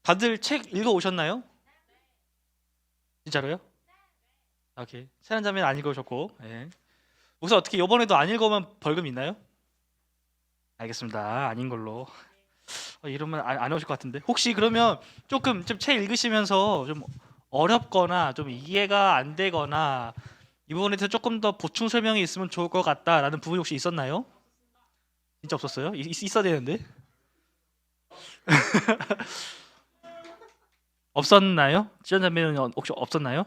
다들 책 읽어 오셨나요? 진짜로요? 오케이. 세란 자매는 안 읽으셨고, 예. 혹시 어떻게 이번에도 안 읽으면 벌금 있나요? 알겠습니다. 아닌 걸로. 이러면 안 오실 것 같은데. 혹시 그러면 조금 좀 책 읽으시면서 좀 어렵거나 좀 이해가 안 되거나 이 부분에 대해서 조금 더 보충 설명이 있으면 좋을 것 같다라는 부분이 혹시 있었나요? 진짜 없었어요? 있어야 되는데. 없었나요? 지원 자매는 혹시 없었나요?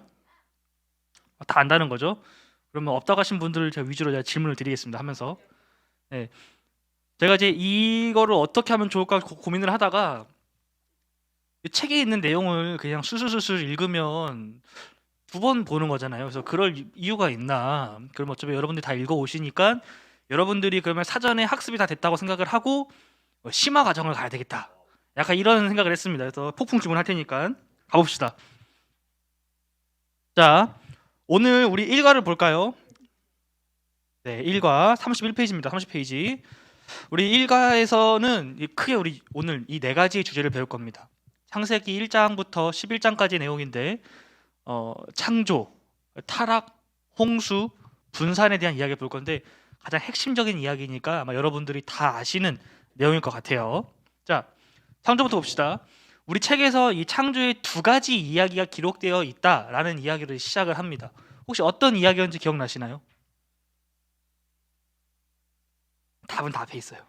다 안다는 거죠? 그러면 없다고 하신 분들 제가 위주로 제가 질문을 드리겠습니다. 하면서. 네. 제가 이제 이거를 어떻게 하면 좋을까 고민을 하다가 이 책에 있는 내용을 그냥 술술술술 읽으면 두 번 보는 거잖아요. 그래서 그럴 이유가 있나? 그럼 어차피 여러분들이 다 읽어 오시니까 여러분들이 그러면 사전에 학습이 다 됐다고 생각을 하고 심화 과정을 가야 되겠다. 약간 이런 생각을 했습니다. 그래서 폭풍 주문할 테니까 가봅시다. 자, 오늘 우리 1과를 볼까요? 네, 1과 31페이지입니다. 30페이지. 우리 1과에서는 크게 우리 오늘 이 네 가지 주제를 배울 겁니다. 창세기 1장부터 11장까지 내용인데 창조, 타락, 홍수, 분산에 대한 이야기를 볼 건데 가장 핵심적인 이야기니까 아마 여러분들이 다 아시는 내용일 것 같아요. 자, 창조부터 봅시다. 우리 책에서 이 창조의 두 가지 이야기가 기록되어 있다라는 이야기를 시작을 합니다. 혹시 어떤 이야기였는지 기억나시나요? 답은 다 앞에 있어요.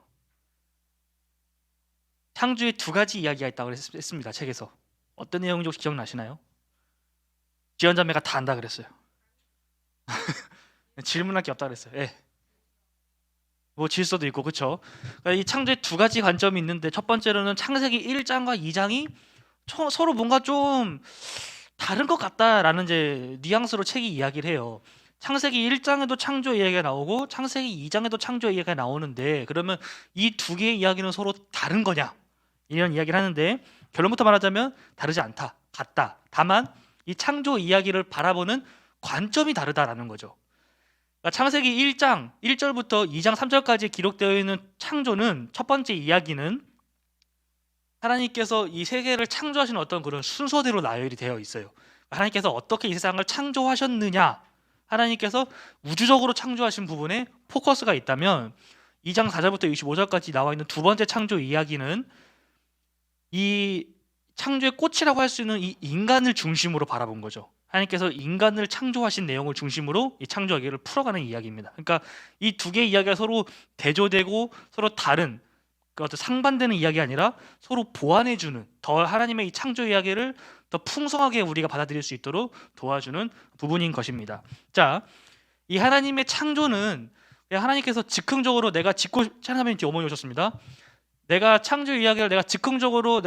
창조의 두 가지 이야기가 있다고 했습니다. 책에서. 어떤 내용인지 혹시 기억나시나요? 지연자매가 다 안다 그랬어요. 질문할 게 없다 그랬어요. 예. 뭐 질서도 있고 그렇죠. 이 창조의 두 가지 관점이 있는데 첫 번째로는 창세기 1장과 2장이 서로 뭔가 좀 다른 것 같다라는 이제 뉘앙스로 책이 이야기를 해요. 창세기 1장에도 창조 이야기가 나오고 창세기 2장에도 창조 이야기가 나오는데 그러면 이 두 개의 이야기는 서로 다른 거냐? 이런 이야기를 하는데 결론부터 말하자면 다르지 않다. 같다. 다만 이 창조 이야기를 바라보는 관점이 다르다라는 거죠. 그러니까 창세기 1장 1절부터 2장 3절까지 기록되어 있는 창조는 첫 번째 이야기는 하나님께서 이 세계를 창조하시는 어떤 그런 순서대로 나열이 되어 있어요. 하나님께서 어떻게 이 세상을 창조하셨느냐, 하나님께서 우주적으로 창조하신 부분에 포커스가 있다면 2장 4절부터 25절까지 나와 있는 두 번째 창조 이야기는 이 창조의 꽃이라고 할 수 있는 이 인간을 중심으로 바라본 거죠. 하나님께서 인간을 창조하신 내용을 중심으로 이 창조 이야기를 풀어가는 이야기입니다. 그러니까 이 두 개의 이야기가 서로 대조되고 서로 다른 그 어떤 상반되는 이야기가 아니라 서로 보완해주는 더 하나님의 이 창조 이야기를 더 풍성하게 우리가 받아들일 수 있도록 도와주는 부분인 것입니다. 자, 이 하나님의 창조는 하나님께서 즉흥적으로 내가 짓고 하나님 뒤에 어머니 오셨습니다. 내가 창조 이야기를 내가 즉흥적으로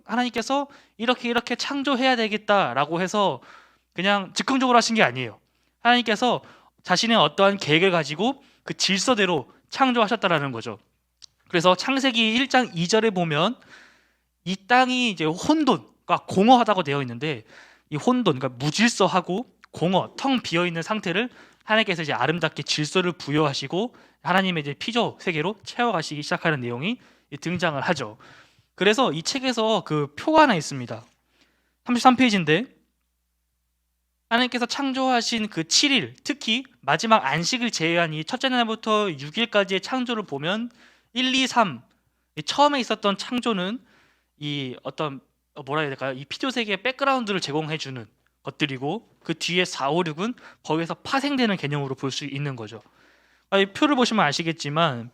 하나님께서 이렇게 창조해야 되겠다라고 해서 그냥 즉흥적으로 하신 게 아니에요. 하나님께서 자신의 어떠한 계획을 가지고 그 질서대로 창조하셨다라는 거죠. 그래서 창세기 1장 2절에 보면 이 땅이 이제 혼돈과 공허하다고 되어 있는데 이 혼돈, 그러니까 무질서하고 공허, 텅 비어 있는 상태를 하나님께서 이제 아름답게 질서를 부여하시고 하나님의 이제 피조 세계로 채워가시기 시작하는 내용이 등장을 하죠. 그래서 이 책에서 그 표가 하나 있습니다. 33페이지인데 하나님께서 창조하신 그 7일, 특히 마지막 안식을 제외한 이 첫째 날부터 6일까지의 창조를 보면 1, 2, 3 처음에 있었던 창조는 이 어떤 뭐라 해야 될까요? 이 피조 세계의 백그라운드를 제공해 주는 것들이고 그 뒤에 4, 5, 6은 거기서 파생되는 개념으로 볼 수 있는 거죠. 이 표를 보시면 아시겠지만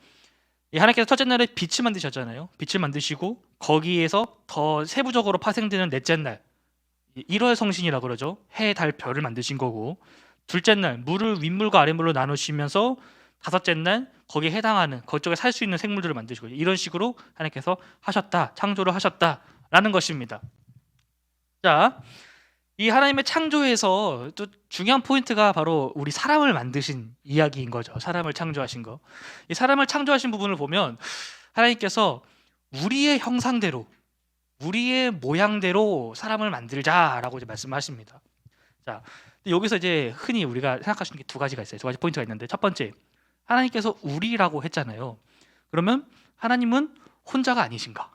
이 하나님께서 첫째 날에 빛을 만드셨잖아요. 빛을 만드시고 거기에서 더 세부적으로 파생되는 넷째 날 1월 성신이라 그러죠. 해, 달, 별을 만드신 거고 둘째 날 물을 윗물과 아랫물로 나누시면서 다섯째 날 거기에 해당하는 그쪽에 살 수 있는 생물들을 만드시고 이런 식으로 하나님께서 하셨다, 창조를 하셨다라는 것입니다. 자, 이 하나님의 창조에서 또 중요한 포인트가 바로 우리 사람을 만드신 이야기인 거죠. 사람을 창조하신 거. 이 사람을 창조하신 부분을 보면 하나님께서 우리의 형상대로, 우리의 모양대로 사람을 만들자라고 이제 말씀하십니다. 자, 여기서 이제 흔히 우리가 생각할 수 있는 게 두 가지가 있어요. 두 가지 포인트가 있는데 첫 번째, 하나님께서 우리라고 했잖아요. 그러면 하나님은 혼자가 아니신가?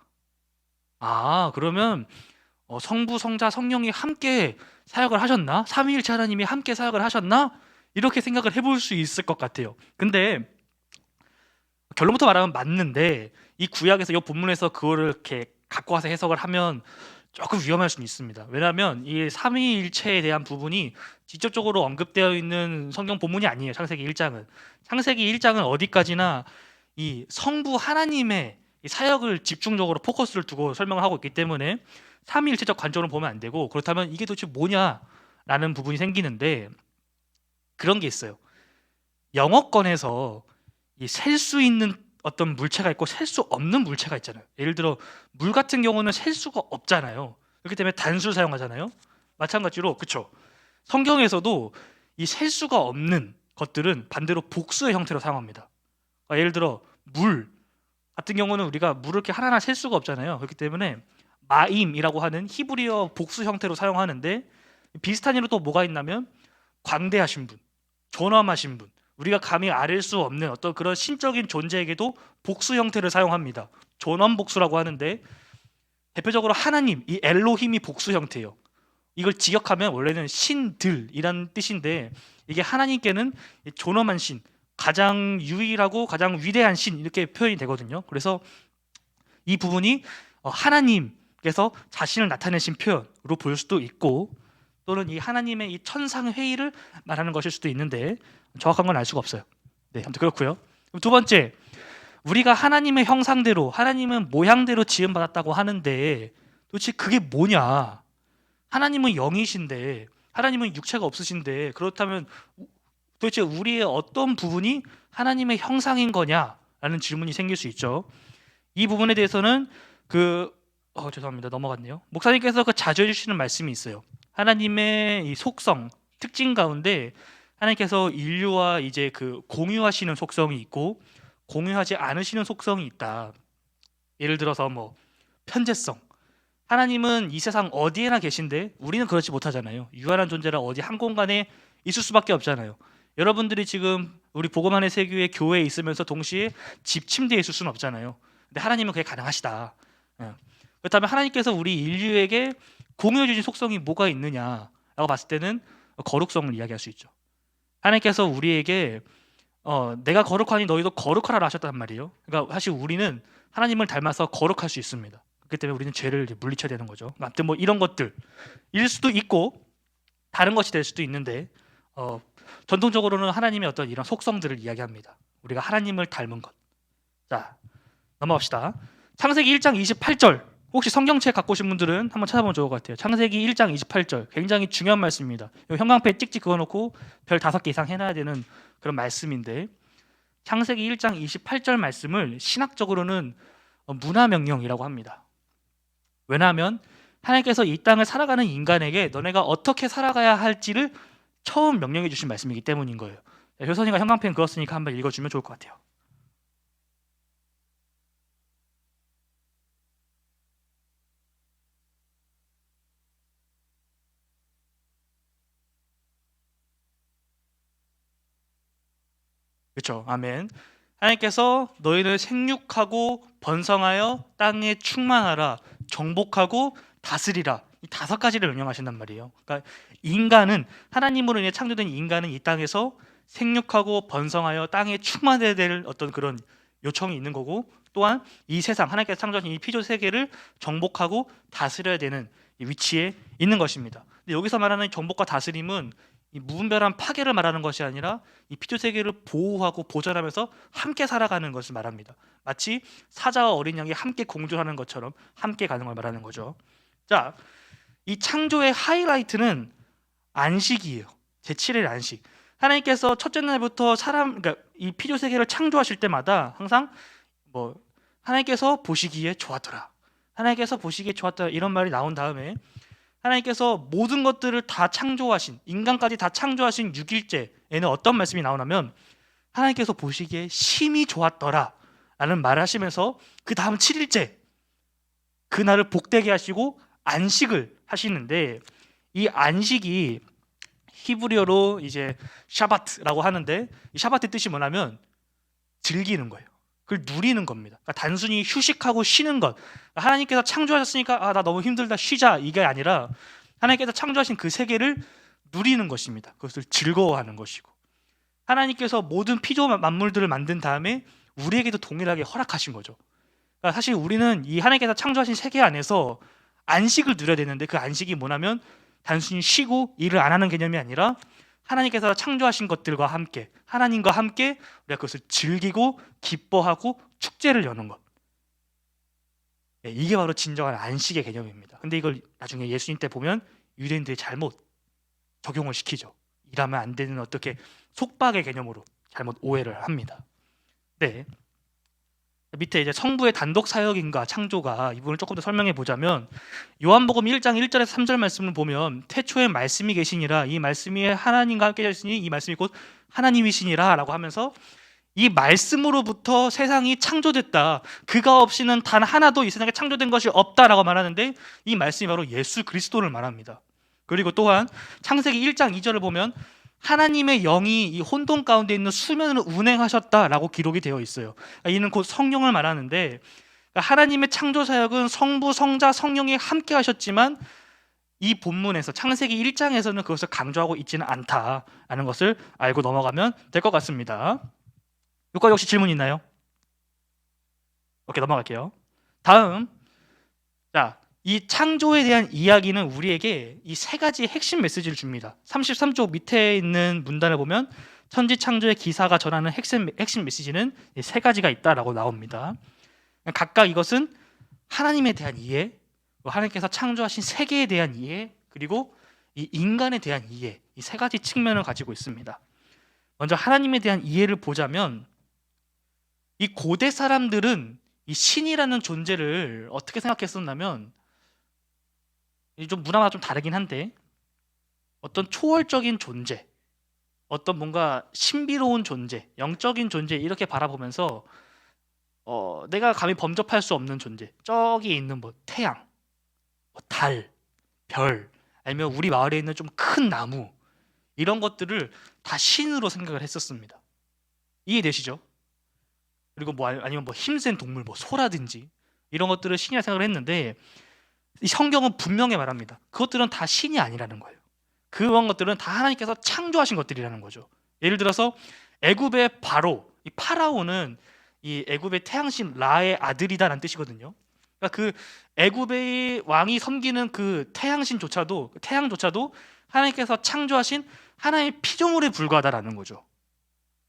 그러면 성부, 성자, 성령이 함께 사역을 하셨나? 삼위일체 하나님이 함께 사역을 하셨나? 이렇게 생각을 해볼 수 있을 것 같아요. 근데 결론부터 말하면 맞는데 이 구약에서 이 본문에서 그거를 이렇게 갖고 와서 해석을 하면 조금 위험할 수는 있습니다. 왜냐하면 이 삼위일체에 대한 부분이 직접적으로 언급되어 있는 성경 본문이 아니에요. 창세기 1장은. 창세기 1장은 어디까지나 이 성부 하나님의 이 사역을 집중적으로 포커스를 두고 설명을 하고 있기 때문에 삼위일체적 관점으로 보면 안 되고, 그렇다면 이게 도대체 뭐냐라는 부분이 생기는데, 그런 게 있어요. 영어권에서 이 셀 수 있는 어떤 물체가 있고 셀 수 없는 물체가 있잖아요. 예를 들어 물 같은 경우는 셀 수가 없잖아요. 그렇기 때문에 단수를 사용하잖아요. 마찬가지로 그쵸. 성경에서도 이 셀 수가 없는 것들은 반대로 복수의 형태로 사용합니다. 예를 들어 물 같은 경우는 우리가 물을 이렇게 하나하나 셀 수가 없잖아요. 그렇기 때문에 마임이라고 하는 히브리어 복수 형태로 사용하는데, 비슷한 예로 또 뭐가 있냐면 광대하신 분, 존엄하신 분, 우리가 감히 아릴 수 없는 어떤 그런 신적인 존재에게도 복수 형태를 사용합니다. 존엄 복수라고 하는데, 대표적으로 하나님, 이 엘로힘이 복수 형태예요. 이걸 직역하면 원래는 신들이라는 뜻인데, 이게 하나님께는 존엄한 신, 가장 유일하고 가장 위대한 신, 이렇게 표현이 되거든요. 그래서 이 부분이 하나님께서 자신을 나타내신 표현으로 볼 수도 있고, 또는 이 하나님의 이 천상회의를 말하는 것일 수도 있는데, 정확한 건 알 수가 없어요. 네, 아무튼 그렇고요. 그럼 두 번째, 우리가 하나님의 형상대로, 하나님은 모양대로 지음받았다고 하는데 도대체 그게 뭐냐? 하나님은 영이신데, 하나님은 육체가 없으신데, 그렇다면 도대체 우리의 어떤 부분이 하나님의 형상인 거냐라는 질문이 생길 수 있죠. 이 부분에 대해서는 죄송합니다, 넘어갔네요. 목사님께서 자주 해주시는 말씀이 있어요. 하나님의 이 속성, 특징 가운데 하나님께서 인류와 이제 공유하시는 속성이 있고 공유하지 않으시는 속성이 있다. 예를 들어서 편재성. 하나님은 이 세상 어디에나 계신데 우리는 그렇지 못하잖아요. 유한한 존재라 어디 한 공간에 있을 수밖에 없잖아요. 여러분들이 지금 우리 복음안의 세교회 교회에 있으면서 동시에 집 침대에 있을 수는 없잖아요. 근데 하나님은 그게 가능하시다. 그렇다면 하나님께서 우리 인류에게 공유해 주신 속성이 뭐가 있느냐라고 봤을 때는 거룩성을 이야기할 수 있죠. 하나님께서 우리에게 내가 거룩하니 너희도 거룩하라 하셨단 말이에요. 그러니까 사실 우리는 하나님을 닮아서 거룩할 수 있습니다. 그렇기 때문에 우리는 죄를 물리쳐야 되는 거죠. 아무튼 이런 것들일 수도 있고 다른 것이 될 수도 있는데, 전통적으로는 하나님의 어떤 이런 속성들을 이야기합니다. 우리가 하나님을 닮은 것. 자, 넘어갑시다. 창세기 1장 28절. 혹시 성경책 갖고 오신 분들은 한번 찾아보면 좋을 것 같아요. 창세기 1장 28절. 굉장히 중요한 말씀입니다. 형광펜 찍찍 그어놓고 별 5개 이상 해놔야 되는 그런 말씀인데, 창세기 1장 28절 말씀을 신학적으로는 문화명령이라고 합니다. 왜냐하면 하나님께서 이 땅을 살아가는 인간에게 너네가 어떻게 살아가야 할지를 처음 명령해 주신 말씀이기 때문인 거예요. 효선이가 형광펜 그었으니까 한번 읽어주면 좋을 것 같아요. 그렇죠. 아멘. 하나님께서 너희를 생육하고 번성하여 땅에 충만하라, 정복하고 다스리라, 이 5가지를 명령하신단 말이에요. 그러니까 인간은, 하나님으로 인해 창조된 인간은 이 땅에서 생육하고 번성하여 땅에 충만해야 될 어떤 그런 요청이 있는 거고, 또한 이 세상, 하나님께서 창조하신 이 피조 세계를 정복하고 다스려야 되는 이 위치에 있는 것입니다. 근데 여기서 말하는 정복과 다스림은 이 무분별한 파괴를 말하는 것이 아니라 이 피조 세계를 보호하고 보존하면서 함께 살아가는 것을 말합니다. 마치 사자와 어린 양이 함께 공존하는 것처럼 함께 가는 걸 말하는 거죠. 자, 이 창조의 하이라이트는 안식이에요. 제7일 안식. 하나님께서 첫째 날부터 그러니까 이 피조 세계를 창조하실 때마다 항상 하나님께서 보시기에 좋았더라, 하나님께서 보시기에 좋았더라, 이런 말이 나온 다음에 하나님께서 모든 것들을 다 창조하신, 인간까지 다 창조하신 6일째에는 어떤 말씀이 나오냐면 하나님께서 보시기에 심히 좋았더라 라는 말을 하시면서 그 다음 7일째 그날을 복되게 하시고 안식을 하시는데, 이 안식이 히브리어로 이제 샤바트라고 하는데, 이 샤바트 뜻이 뭐냐면 즐기는 거예요. 그걸 누리는 겁니다. 그러니까 단순히 휴식하고 쉬는 것. 하나님께서 창조하셨으니까 나 너무 힘들다 쉬자 이게 아니라 하나님께서 창조하신 그 세계를 누리는 것입니다. 그것을 즐거워하는 것이고 하나님께서 모든 피조 만물들을 만든 다음에 우리에게도 동일하게 허락하신 거죠. 그러니까 사실 우리는 이 하나님께서 창조하신 세계 안에서 안식을 누려야 되는데 그 안식이 뭐냐면 단순히 쉬고 일을 안 하는 개념이 아니라 하나님께서 창조하신 것들과 함께 하나님과 함께 우리가 그것을 즐기고 기뻐하고 축제를 여는 것. 이게 바로 진정한 안식의 개념입니다. 근데 이걸 나중에 예수님 때 보면 유대인들이 잘못 적용을 시키죠. 일하면 안 되는 어떻게 속박의 개념으로 잘못 오해를 합니다. 네. 밑에 이제 성부의 단독 사역인가 창조가 이 부분을 조금 더 설명해 보자면 요한복음 1장 1절에서 3절 말씀을 보면 태초에 말씀이 계시니라 이 말씀이 하나님과 함께 계시니 이 말씀이 곧 하나님이시니라 라고 하면서 이 말씀으로부터 세상이 창조됐다. 그가 없이는 단 하나도 이 세상에 창조된 것이 없다라고 말하는데 이 말씀이 바로 예수 그리스도를 말합니다. 그리고 또한 창세기 1장 2절을 보면 하나님의 영이 이 혼돈 가운데 있는 수면을 운행하셨다라고 기록이 되어 있어요. 이는 곧 성령을 말하는데 하나님의 창조 사역은 성부, 성자, 성령이 함께 하셨지만 이 본문에서 창세기 1장에서는 그것을 강조하고 있지는 않다라는 것을 알고 넘어가면 될 것 같습니다. 여기까지 혹시 질문 있나요? 오케이, 넘어갈게요. 다음, 자, 이 창조에 대한 이야기는 우리에게 이 세 가지 핵심 메시지를 줍니다. 33쪽 밑에 있는 문단을 보면 천지 창조의 기사가 전하는 핵심 메시지는 이 세 가지가 있다라고 나옵니다. 각각 이것은 하나님에 대한 이해, 하나님께서 창조하신 세계에 대한 이해, 그리고 이 인간에 대한 이해, 이 세 가지 측면을 가지고 있습니다. 먼저 하나님에 대한 이해를 보자면 이 고대 사람들은 이 신이라는 존재를 어떻게 생각했었냐면 좀 문화가 좀 다르긴 한데 어떤 초월적인 존재, 어떤 뭔가 신비로운 존재, 영적인 존재 이렇게 바라보면서 내가 감히 범접할 수 없는 존재, 저기 있는 뭐 태양, 뭐 달, 별, 아니면 우리 마을에 있는 좀 큰 나무 이런 것들을 다 신으로 생각을 했었습니다. 이해되시죠? 그리고 뭐 아니면 뭐 힘센 동물, 뭐 소라든지 이런 것들을 신이라 생각을 했는데 이 성경은 분명히 말합니다. 그것들은 다 신이 아니라는 거예요. 그런 것들은 다 하나님께서 창조하신 것들이라는 거죠. 예를 들어서 애굽의 바로, 이 파라오는 이 애굽의 태양신 라의 아들이다라는 뜻이거든요. 그러니까 그 애굽의 왕이 섬기는 그 태양신조차도 태양조차도 하나님께서 창조하신 하나의 피조물에 불과하다라는 거죠.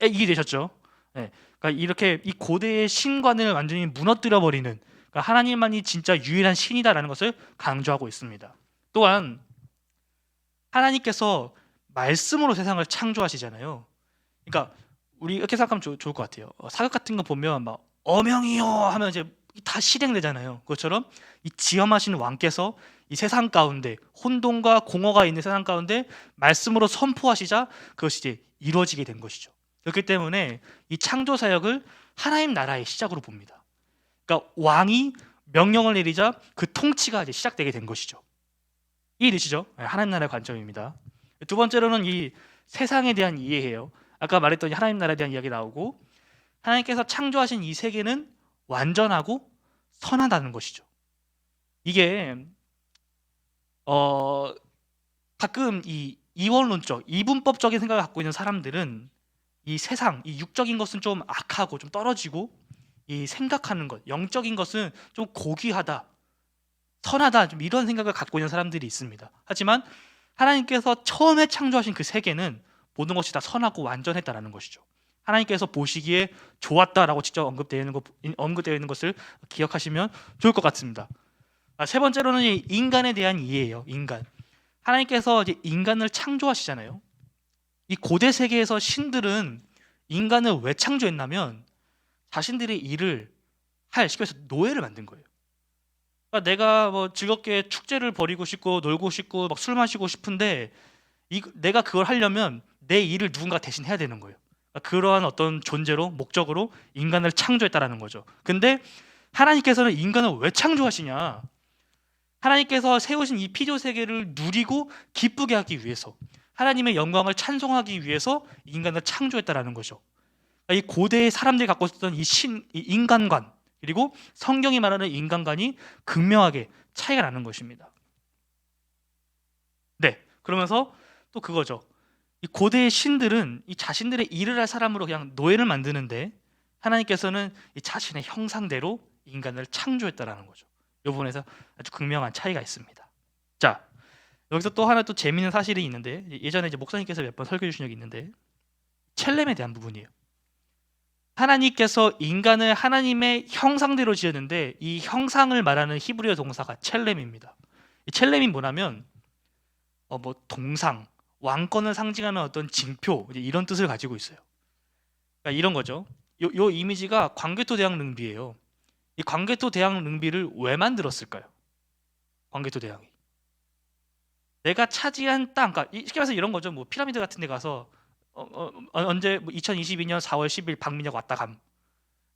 이해되셨죠? 네. 그러니까 이렇게 이 고대의 신관을 완전히 무너뜨려 버리는 그러니까 하나님만이 진짜 유일한 신이다라는 것을 강조하고 있습니다. 또한 하나님께서 말씀으로 세상을 창조하시잖아요. 그러니까 우리 이렇게 생각하면 좋을 것 같아요. 사극 같은 거 보면 막 어명이요 하면 이제 다 실행되잖아요. 그것처럼 이 지엄하신 왕께서 이 세상 가운데 혼돈과 공허가 있는 세상 가운데 말씀으로 선포하시자 그것이 이제 이루어지게 된 것이죠. 그렇기 때문에 이 창조 사역을 하나님 나라의 시작으로 봅니다. 그러니까 왕이 명령을 내리자 그 통치가 이제 시작되게 된 것이죠. 이해되시죠? 하나님 나라의 관점입니다. 두 번째로는 이 세상에 대한 이해예요. 아까 말했던 하나님 나라에 대한 이야기 나오고 하나님께서 창조하신 이 세계는 완전하고 선하다는 것이죠. 이게 가끔 이 이원론적, 이분법적인 생각을 갖고 있는 사람들은 이 세상, 이 육적인 것은 좀 악하고 좀 떨어지고 이 생각하는 것, 영적인 것은 좀 고귀하다, 선하다, 좀 이런 생각을 갖고 있는 사람들이 있습니다. 하지만 하나님께서 처음에 창조하신 그 세계는 모든 것이 다 선하고 완전했다라는 것이죠. 하나님께서 보시기에 좋았다라고 직접 언급되어 있는 것을 기억하시면 좋을 것 같습니다. 세 번째로는 이 인간에 대한 이해예요. 인간. 하나님께서 이제 인간을 창조하시잖아요. 이 고대 세계에서 신들은 인간을 왜 창조했냐면 자신들의 일을 할 시켜서 노예를 만든 거예요. 그러니까 내가 뭐 즐겁게 축제를 벌이고 싶고 놀고 싶고 막 술 마시고 싶은데 내가 그걸 하려면 내 일을 누군가 대신 해야 되는 거예요. 그러니까 그러한 어떤 존재로 목적으로 인간을 창조했다라는 거죠. 근데 하나님께서는 인간을 왜 창조하시냐? 하나님께서 세우신 이 피조 세계를 누리고 기쁘게 하기 위해서 하나님의 영광을 찬송하기 위해서 인간을 창조했다라는 거죠. 이 고대의 사람들이 갖고 있었던 이 인간관, 그리고 성경이 말하는 인간관이 극명하게 차이가 나는 것입니다. 네, 그러면서 또 그거죠. 이 고대의 신들은 이 자신들의 일을 할 사람으로 그냥 노예를 만드는데, 하나님께서는 이 자신의 형상대로 인간을 창조했다라는 거죠. 이 부분에서 아주 극명한 차이가 있습니다. 자, 여기서 또 하나 또 재미있는 사실이 있는데, 예전에 이제 목사님께서 몇 번 설교해 주신 적이 있는데, 첼렘에 대한 부분이에요. 하나님께서 인간을 하나님의 형상대로 지었는데, 이 형상을 말하는 히브리어 동사가 첼렘입니다. 이 첼렘이 뭐냐면 뭐 동상, 왕권을 상징하는 어떤 징표, 이런 뜻을 가지고 있어요. 그러니까 이런 거죠. 요 이미지가 광개토 대왕 능비예요. 이 광개토 대왕 능비를 왜 만들었을까요? 광개토 대왕이 내가 차지한 땅, 그러니까 쉽게 말해서 이런 거죠. 뭐 피라미드 같은 데 가서 언제 2022년 4월 10일 박민혁 왔다 감,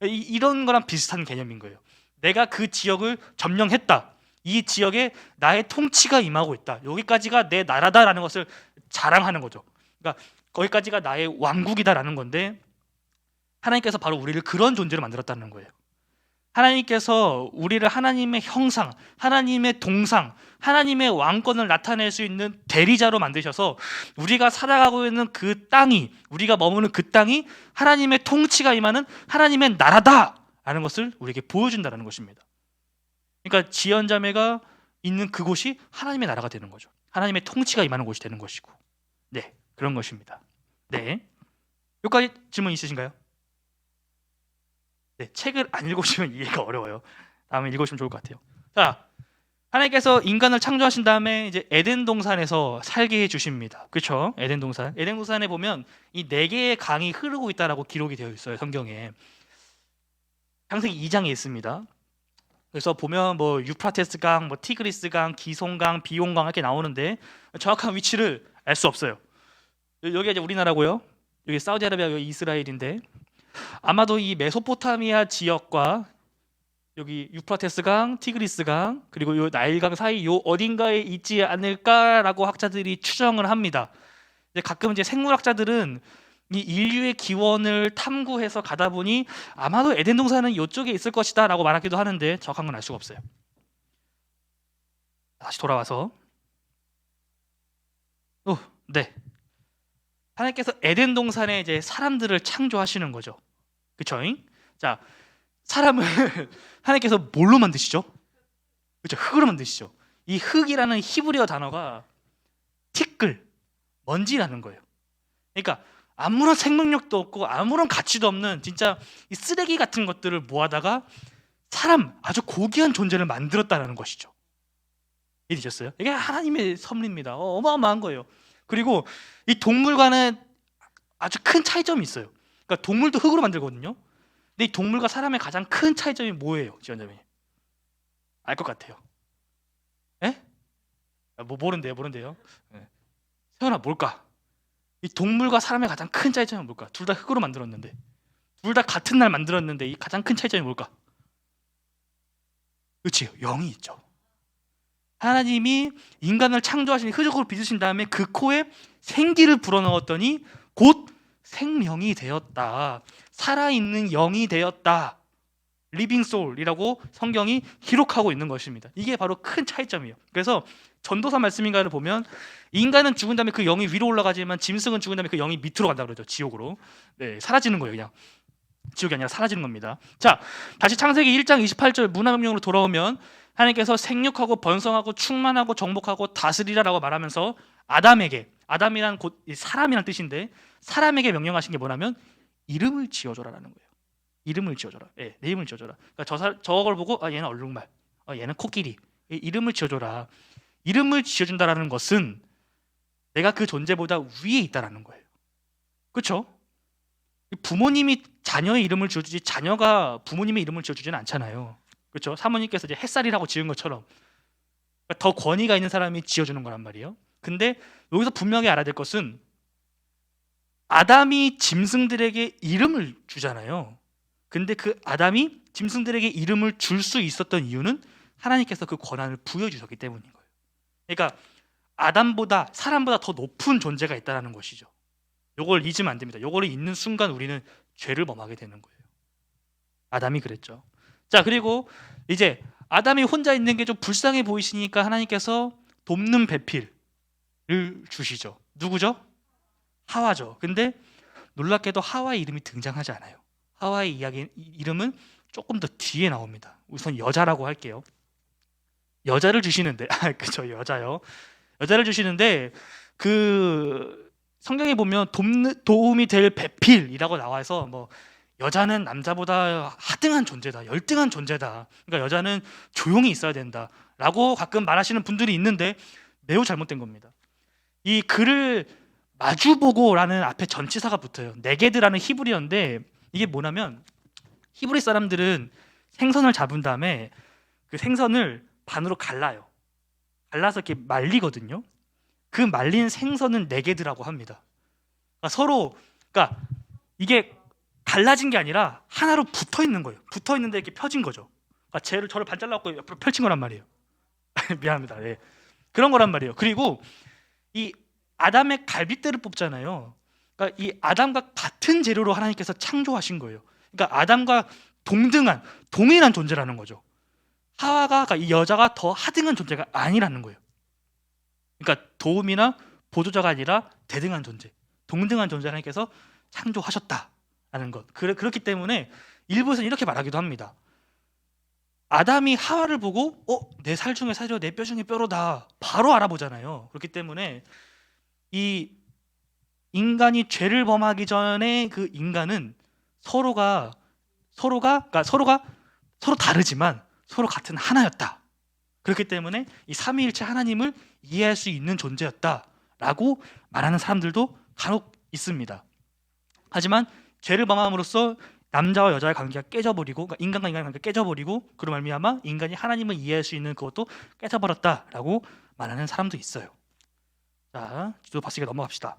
이런 거랑 비슷한 개념인 거예요. 내가 그 지역을 점령했다. 이 지역에 나의 통치가 임하고 있다. 여기까지가 내 나라다라는 것을 자랑하는 거죠. 그러니까 거기까지가 나의 왕국이다라는 건데, 하나님께서 바로 우리를 그런 존재로 만들었다는 거예요. 하나님께서 우리를 하나님의 형상, 하나님의 동상, 하나님의 왕권을 나타낼 수 있는 대리자로 만드셔서 우리가 살아가고 있는 그 땅이, 우리가 머무는 그 땅이 하나님의 통치가 임하는 하나님의 나라다라는 것을 우리에게 보여준다는 것입니다. 그러니까 지연자매가 있는 그곳이 하나님의 나라가 되는 거죠. 하나님의 통치가 임하는 곳이 되는 것이고, 네, 그런 것입니다. 네, 여기까지 질문 있으신가요? 네, 책을 안 읽으시면 이해가 어려워요. 다음에 읽으시면 좋을 것 같아요. 자, 하나님께서 인간을 창조하신 다음에 이제 에덴 동산에서 살게 해 주십니다. 그렇죠? 에덴 동산에 보면 이 4개의 강이 흐르고 있다라고 기록이 되어 있어요, 성경에. 창세기 2장에 있습니다. 그래서 보면 뭐 유프라테스 강, 뭐 티그리스 강, 기송 강, 비용 강 이렇게 나오는데 정확한 위치를 알 수 없어요. 여기가 이제 우리나라고요. 여기 사우디아라비아, 여기 이스라엘인데, 아마도 이 메소포타미아 지역과 여기 유프라테스 강, 티그리스 강, 그리고 요 나일강 사이 요 어딘가에 있지 않을까라고 학자들이 추정을 합니다. 가끔 이제 생물학자들은 이 인류의 기원을 탐구해서 가다 보니 아마도 에덴 동산은 이쪽에 있을 것이다라고 말하기도 하는데 정확한 건 알 수가 없어요. 다시 돌아와서, 네, 하나님께서 에덴 동산에 이제 사람들을 창조하시는 거죠. 그렇죠? 자, 사람을 하나님께서 뭘로 만드시죠? 그렇죠? 흙으로 만드시죠. 이 흙이라는 히브리어 단어가 티끌, 먼지라는 거예요. 그러니까 아무런 생명력도 없고 아무런 가치도 없는 진짜 이 쓰레기 같은 것들을 모아다가 사람, 아주 고귀한 존재를 만들었다는 것이죠. 이해되셨어요? 이게 하나님의 섭리입니다. 어마어마한 거예요. 그리고 이 동물과는 아주 큰 차이점이 있어요. 그러니까 동물도 흙으로 만들거든요. 근데 이 동물과 사람의 가장 큰 차이점이 뭐예요, 지원자님? 알 것 같아요. 예? 뭐 모른대요. 예. 세연아, 뭘까? 이 동물과 사람의 가장 큰 차이점이 뭘까? 둘 다 흙으로 만들었는데, 둘 다 같은 날 만들었는데 이 가장 큰 차이점이 뭘까? 그렇지, 영이 있죠. 하나님이 인간을 창조하신 흙으로 빚으신 다음에 그 코에 생기를 불어넣었더니 곧 생명이 되었다. 살아있는 영이 되었다. 리빙 소울이라고 성경이 기록하고 있는 것입니다. 이게 바로 큰 차이점이에요. 그래서 전도서 말씀인가를 보면 인간은 죽은 다음에 그 영이 위로 올라가지만 짐승은 죽은 다음에 그 영이 밑으로 간다 그러죠. 지옥으로. 네, 사라지는 거예요. 그냥 지옥이 아니라 사라지는 겁니다. 자, 다시 창세기 1장 28절 문화명령으로 돌아오면 하나님께서 생육하고 번성하고 충만하고 정복하고 다스리라라고 말하면서 아담에게, 아담이란 곧 사람이란 뜻인데 사람에게 명령하신 게 뭐냐면 이름을 지어줘라라는 거예요. 이름을 지어줘라. 네, 내 이름을 지어줘라. 그러니까 저걸 보고 얘는 얼룩말, 얘는 코끼리, 이름을 지어줘라. 이름을 지어준다라는 것은 내가 그 존재보다 위에 있다라는 거예요. 그렇죠? 부모님이 자녀의 이름을 지어주지 자녀가 부모님의 이름을 지어주지는 않잖아요. 그렇죠? 사모님께서 이제 햇살이라고 지은 것처럼 그러니까 더 권위가 있는 사람이 지어주는 거란 말이에요. 근데 여기서 분명히 알아야 될 것은 아담이 짐승들에게 이름을 주잖아요. 근데 그 아담이 짐승들에게 이름을 줄 수 있었던 이유는 하나님께서 그 권한을 부여주셨기 때문인 거예요. 그러니까 아담보다, 사람보다 더 높은 존재가 있다는 것이죠. 요걸 잊으면 안 됩니다. 요거를 잊는 순간 우리는 죄를 범하게 되는 거예요. 아담이 그랬죠. 자, 그리고 이제 아담이 혼자 있는 게 좀 불쌍해 보이시니까 하나님께서 돕는 배필을 주시죠. 누구죠? 하와죠. 근데 놀랍게도 하와의 이름이 등장하지 않아요. 하와의 이름은 조금 더 뒤에 나옵니다. 우선 여자라고 할게요. 여자를 주시는데, 그쵸, 여자요. 여자를 주시는데 그 성경에 보면 도움이 될 배필이라고 나와서 뭐 여자는 남자보다 하등한 존재다, 열등한 존재다. 그러니까 여자는 조용히 있어야 된다라고 가끔 말하시는 분들이 있는데 매우 잘못된 겁니다. 이 그를 마주보고라는 앞에 전치사가 붙어요. 네게드라는 히브리어인데 이게 뭐냐면 히브리 사람들은 생선을 잡은 다음에 그 생선을 반으로 갈라요. 갈라서 이렇게 말리거든요. 그 말린 생선은 네게드라고 합니다. 그러니까 서로, 그러니까 이게 갈라진 게 아니라 하나로 붙어 있는 거예요. 붙어 있는데 이렇게 펴진 거죠. 그러니까 저를 반 잘라갖고 옆으로 펼친 거란 말이에요. 미안합니다. 네. 그런 거란 말이에요. 그리고 이 아담의 갈빗대를 뽑잖아요. 그러니까 이 아담과 같은 재료로 하나님께서 창조하신 거예요. 그러니까 아담과 동일한 존재라는 거죠. 하와가, 그러니까 이 여자가 더 하등한 존재가 아니라는 거예요. 그러니까 도움이나 보조자가 아니라 대등한 존재, 동등한 존재 하나님께서 창조하셨다라는 것. 그렇기 때문에 일부에서는 이렇게 말하기도 합니다. 아담이 하와를 보고 내 살 중에 살이요 내 뼈 중에 뼈로다 바로 알아보잖아요. 그렇기 때문에 이 인간이 죄를 범하기 전에 그 인간은 서로가 서로 다르지만 서로 같은 하나였다. 그렇기 때문에 이 삼위일체 하나님을 이해할 수 있는 존재였다라고 말하는 사람들도 간혹 있습니다. 하지만 죄를 범함으로써 남자와 여자의 관계가 깨져버리고, 그러니까 인간과 인간의 관계가 깨져버리고, 그로 말미암아 인간이 하나님을 이해할 수 있는 그것도 깨져버렸다라고 말하는 사람도 있어요. 자, 지도 파스게 넘어갑시다.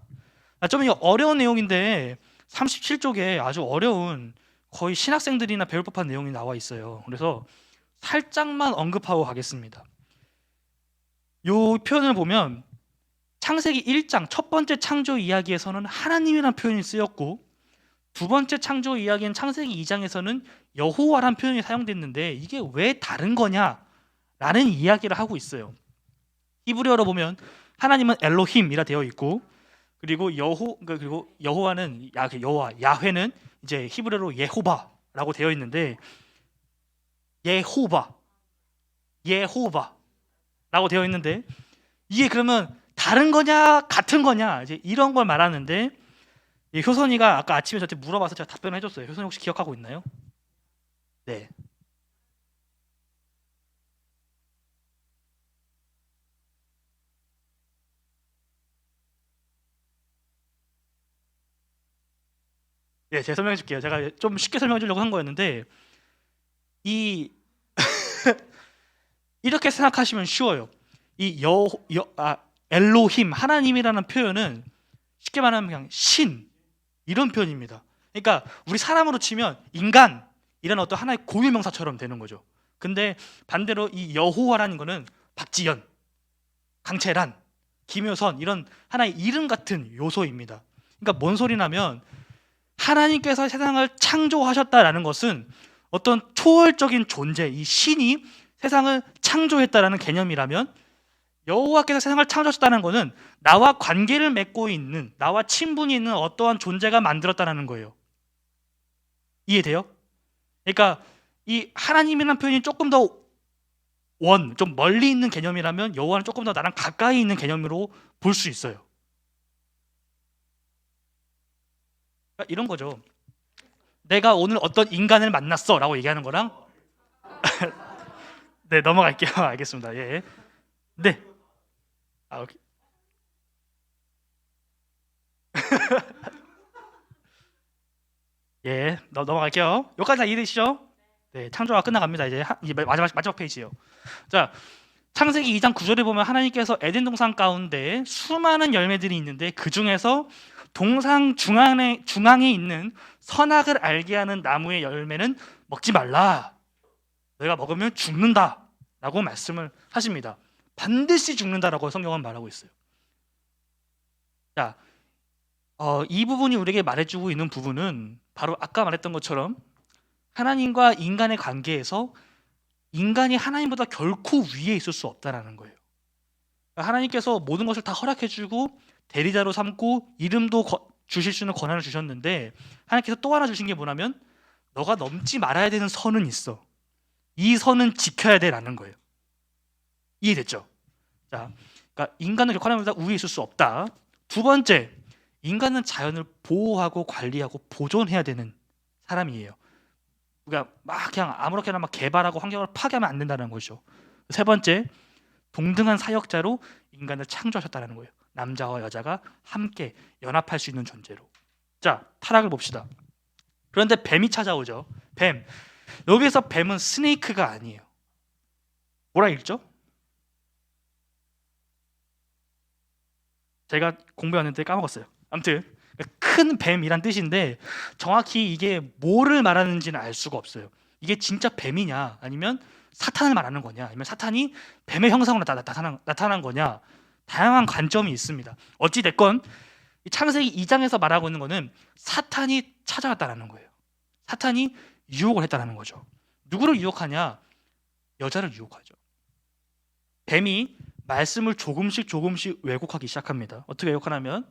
좀 어려운 내용인데 37쪽에 아주 어려운, 거의 신학생들이나 배울 법한 내용이 나와 있어요. 그래서 살짝만 언급하고 가겠습니다. 이 표현을 보면 창세기 1장 첫 번째 창조 이야기에서는 하나님이라는 표현이 쓰였고, 두 번째 창조 이야기인 창세기 2장에서는 여호와라는 표현이 사용됐는데 이게 왜 다른 거냐라는 이야기를 하고 있어요. 히브리어로 보면 하나님은 엘로힘이라 되어 있고, 그리고 여호와는 야훼는 이제 히브리어로 예호바라고 되어 있는데, 예호바라고 되어 있는데 이게 그러면 다른 거냐 같은 거냐 이제 이런 걸 말하는데, 효선이가 아까 아침에 저한테 물어봐서 제가 답변을 해줬어요. 효선이 혹시 기억하고 있나요? 네. 네, 제가 설명해 줄게요. 제가 좀 쉽게 설명해 주려고 한 거였는데 이렇게 생각하시면 쉬워요. 이 엘로힘 하나님이라는 표현은 쉽게 말하면 그냥 신 이런 표현입니다. 그러니까 우리 사람으로 치면 인간 이런 어떤 하나의 고유명사처럼 되는 거죠. 근데 반대로 이 여호와라는 거는 박지연, 강채란, 김효선 이런 하나의 이름 같은 요소입니다. 그러니까 뭔 소리냐면 하나님께서 세상을 창조하셨다라는 것은 어떤 초월적인 존재, 이 신이 세상을 창조했다라는 개념이라면, 여호와께서 세상을 창조하셨다는 것은 나와 관계를 맺고 있는, 나와 친분이 있는 어떠한 존재가 만들었다는 거예요. 이해돼요? 그러니까 이 하나님이라는 표현이 조금 더 좀 멀리 있는 개념이라면 여호와는 조금 더 나랑 가까이 있는 개념으로 볼 수 있어요. 그러니까 이런 거죠. 내가 오늘 어떤 인간을 만났어 라고 얘기하는 거랑 네, 넘어갈게요. 알겠습니다. 예. 네. 오케이. 예, 넘어갈게요. 여기까지 다 이해되시죠? 네, 창조가 끝나갑니다. 이제 마지막 페이지예요. 자, 창세기 2장 9절에 보면 하나님께서 에덴 동산 가운데 수많은 열매들이 있는데 그 중에서 동상 중앙에 있는 선악을 알게 하는 나무의 열매는 먹지 말라. 너희가 먹으면 죽는다라고 말씀을 하십니다. 반드시 죽는다라고 성경은 말하고 있어요. 자, 이 부분이 우리에게 말해주고 있는 부분은 바로 아까 말했던 것처럼 하나님과 인간의 관계에서 인간이 하나님보다 결코 위에 있을 수 없다라는 거예요. 하나님께서 모든 것을 다 허락해주고 대리자로 삼고 이름도 주실 수 있는 권한을 주셨는데, 하나님께서 또 하나 주신 게 뭐냐면 너가 넘지 말아야 되는 선은 있어. 이 선은 지켜야 돼라는 거예요. 이해됐죠? 자, 그러니까 인간은 결코 하나님보다 위에 있을 수 없다. 두 번째, 인간은 자연을 보호하고 관리하고 보존해야 되는 사람이에요. 그러니까 막 그냥 아무렇게나 막 개발하고 환경을 파괴하면 안 된다는 거죠. 세 번째, 동등한 사역자로 인간을 창조하셨다는 거예요. 남자와 여자가 함께 연합할 수 있는 존재로. 자, 타락을 봅시다. 그런데 뱀이 찾아오죠. 뱀. 여기서 뱀은 스네이크가 아니에요. 뭐라 읽죠? 제가 공부했는데 까먹었어요. 아무튼 큰 뱀이란 뜻인데 정확히 이게 뭐를 말하는지는 알 수가 없어요. 이게 진짜 뱀이냐, 아니면 사탄을 말하는 거냐, 아니면 사탄이 뱀의 형상으로 나타난 거냐, 다양한 관점이 있습니다. 어찌 됐건 창세기 2장에서 말하고 있는 거는 사탄이 찾아왔다는 거예요. 사탄이 유혹을 했다는 거죠. 누구를 유혹하냐? 여자를 유혹하죠. 뱀이 말씀을 조금씩 왜곡하기 시작합니다. 어떻게 왜곡하냐면,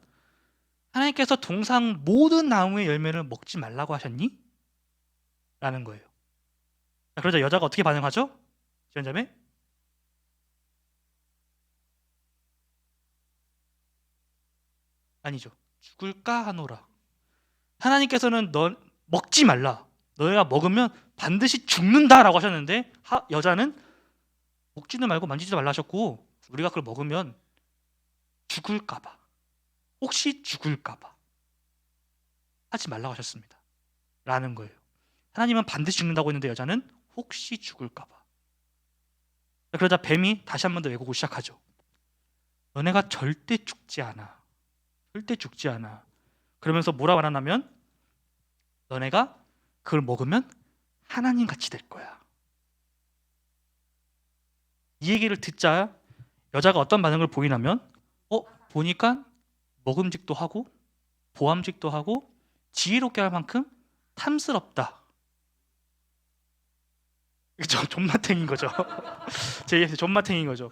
하나님께서 동상 모든 나무의 열매를 먹지 말라고 하셨니? 라는 거예요. 그러자 여자가 어떻게 반응하죠? 지연자매? 아니죠. 죽을까 하노라. 하나님께서는 넌 먹지 말라. 너희가 먹으면 반드시 죽는다라고 하셨는데, 여자는 먹지도 말고 만지지도 말라 하셨고, 우리가 그걸 먹으면 죽을까봐, 혹시 죽을까봐 하지 말라고 하셨습니다. 라는 거예요. 하나님은 반드시 죽는다고 했는데 여자는 혹시 죽을까봐. 그러자 뱀이 다시 한 번 더 왜곡을 시작하죠. 너네가 절대 죽지 않아. 절대 죽지 않아. 그러면서 뭐라 말하냐면, 너네가 그걸 먹으면 하나님 같이 될 거야. 이 얘기를 듣자 여자가 어떤 반응을 보이냐면, 보니까 먹음직도 하고 보암직도 하고 지혜롭게 할 만큼 탐스럽다. 그죠? 존맛탱인 거죠. 제 입에서 존맛탱인 거죠.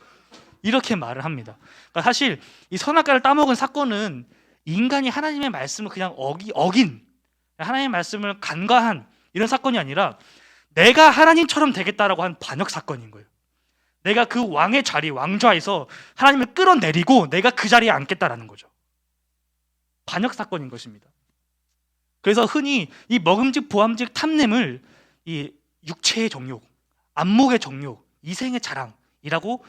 이렇게 말을 합니다. 그러니까 사실 이 선악과를 따먹은 사건은 인간이 하나님의 말씀을 그냥 어긴, 하나님의 말씀을 간과한 이런 사건이 아니라 내가 하나님처럼 되겠다라고 한 반역 사건인 거예요. 내가 그 왕의 자리, 왕좌에서 하나님을 끌어내리고 내가 그 자리에 앉겠다라는 거죠. 반역 사건인 것입니다. 그래서 흔히 이 먹음직, 보암직, 탐냄을 이 육체의 정욕, 안목의 정욕, 이생의 자랑이라고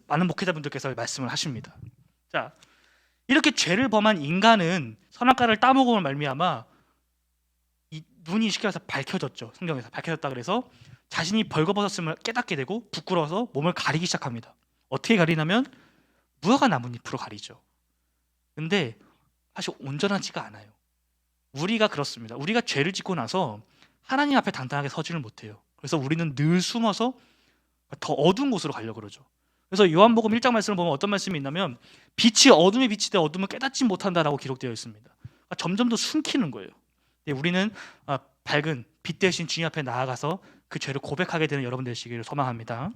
많은 목회자분들께서 말씀을 하십니다. 자, 이렇게 죄를 범한 인간은 선악과를 따먹음을 말미암아 이 눈이 쉽게 말해서 밝혀졌죠. 성경에서 밝혀졌다 그래서 자신이 벌거벗었음을 깨닫게 되고 부끄러워서 몸을 가리기 시작합니다. 어떻게 가리냐면 무화과 나뭇잎으로 가리죠. 근데 사실 온전하지가 않아요. 우리가 그렇습니다. 우리가 죄를 짓고 나서 하나님 앞에 당당하게 서지를 못해요. 그래서 우리는 늘 숨어서 더 어두운 곳으로 가려고 그러죠. 그래서 요한복음 1장 말씀을 보면 어떤 말씀이 있냐면, 빛이 어둠에 비치되 어둠을 깨닫지 못한다라고 기록되어 있습니다. 그러니까 점점 더 숨기는 거예요. 우리는 밝은 빛 대신 주님 앞에 나아가서 그 죄를 고백하게 되는 여러분 되시기를 소망합니다.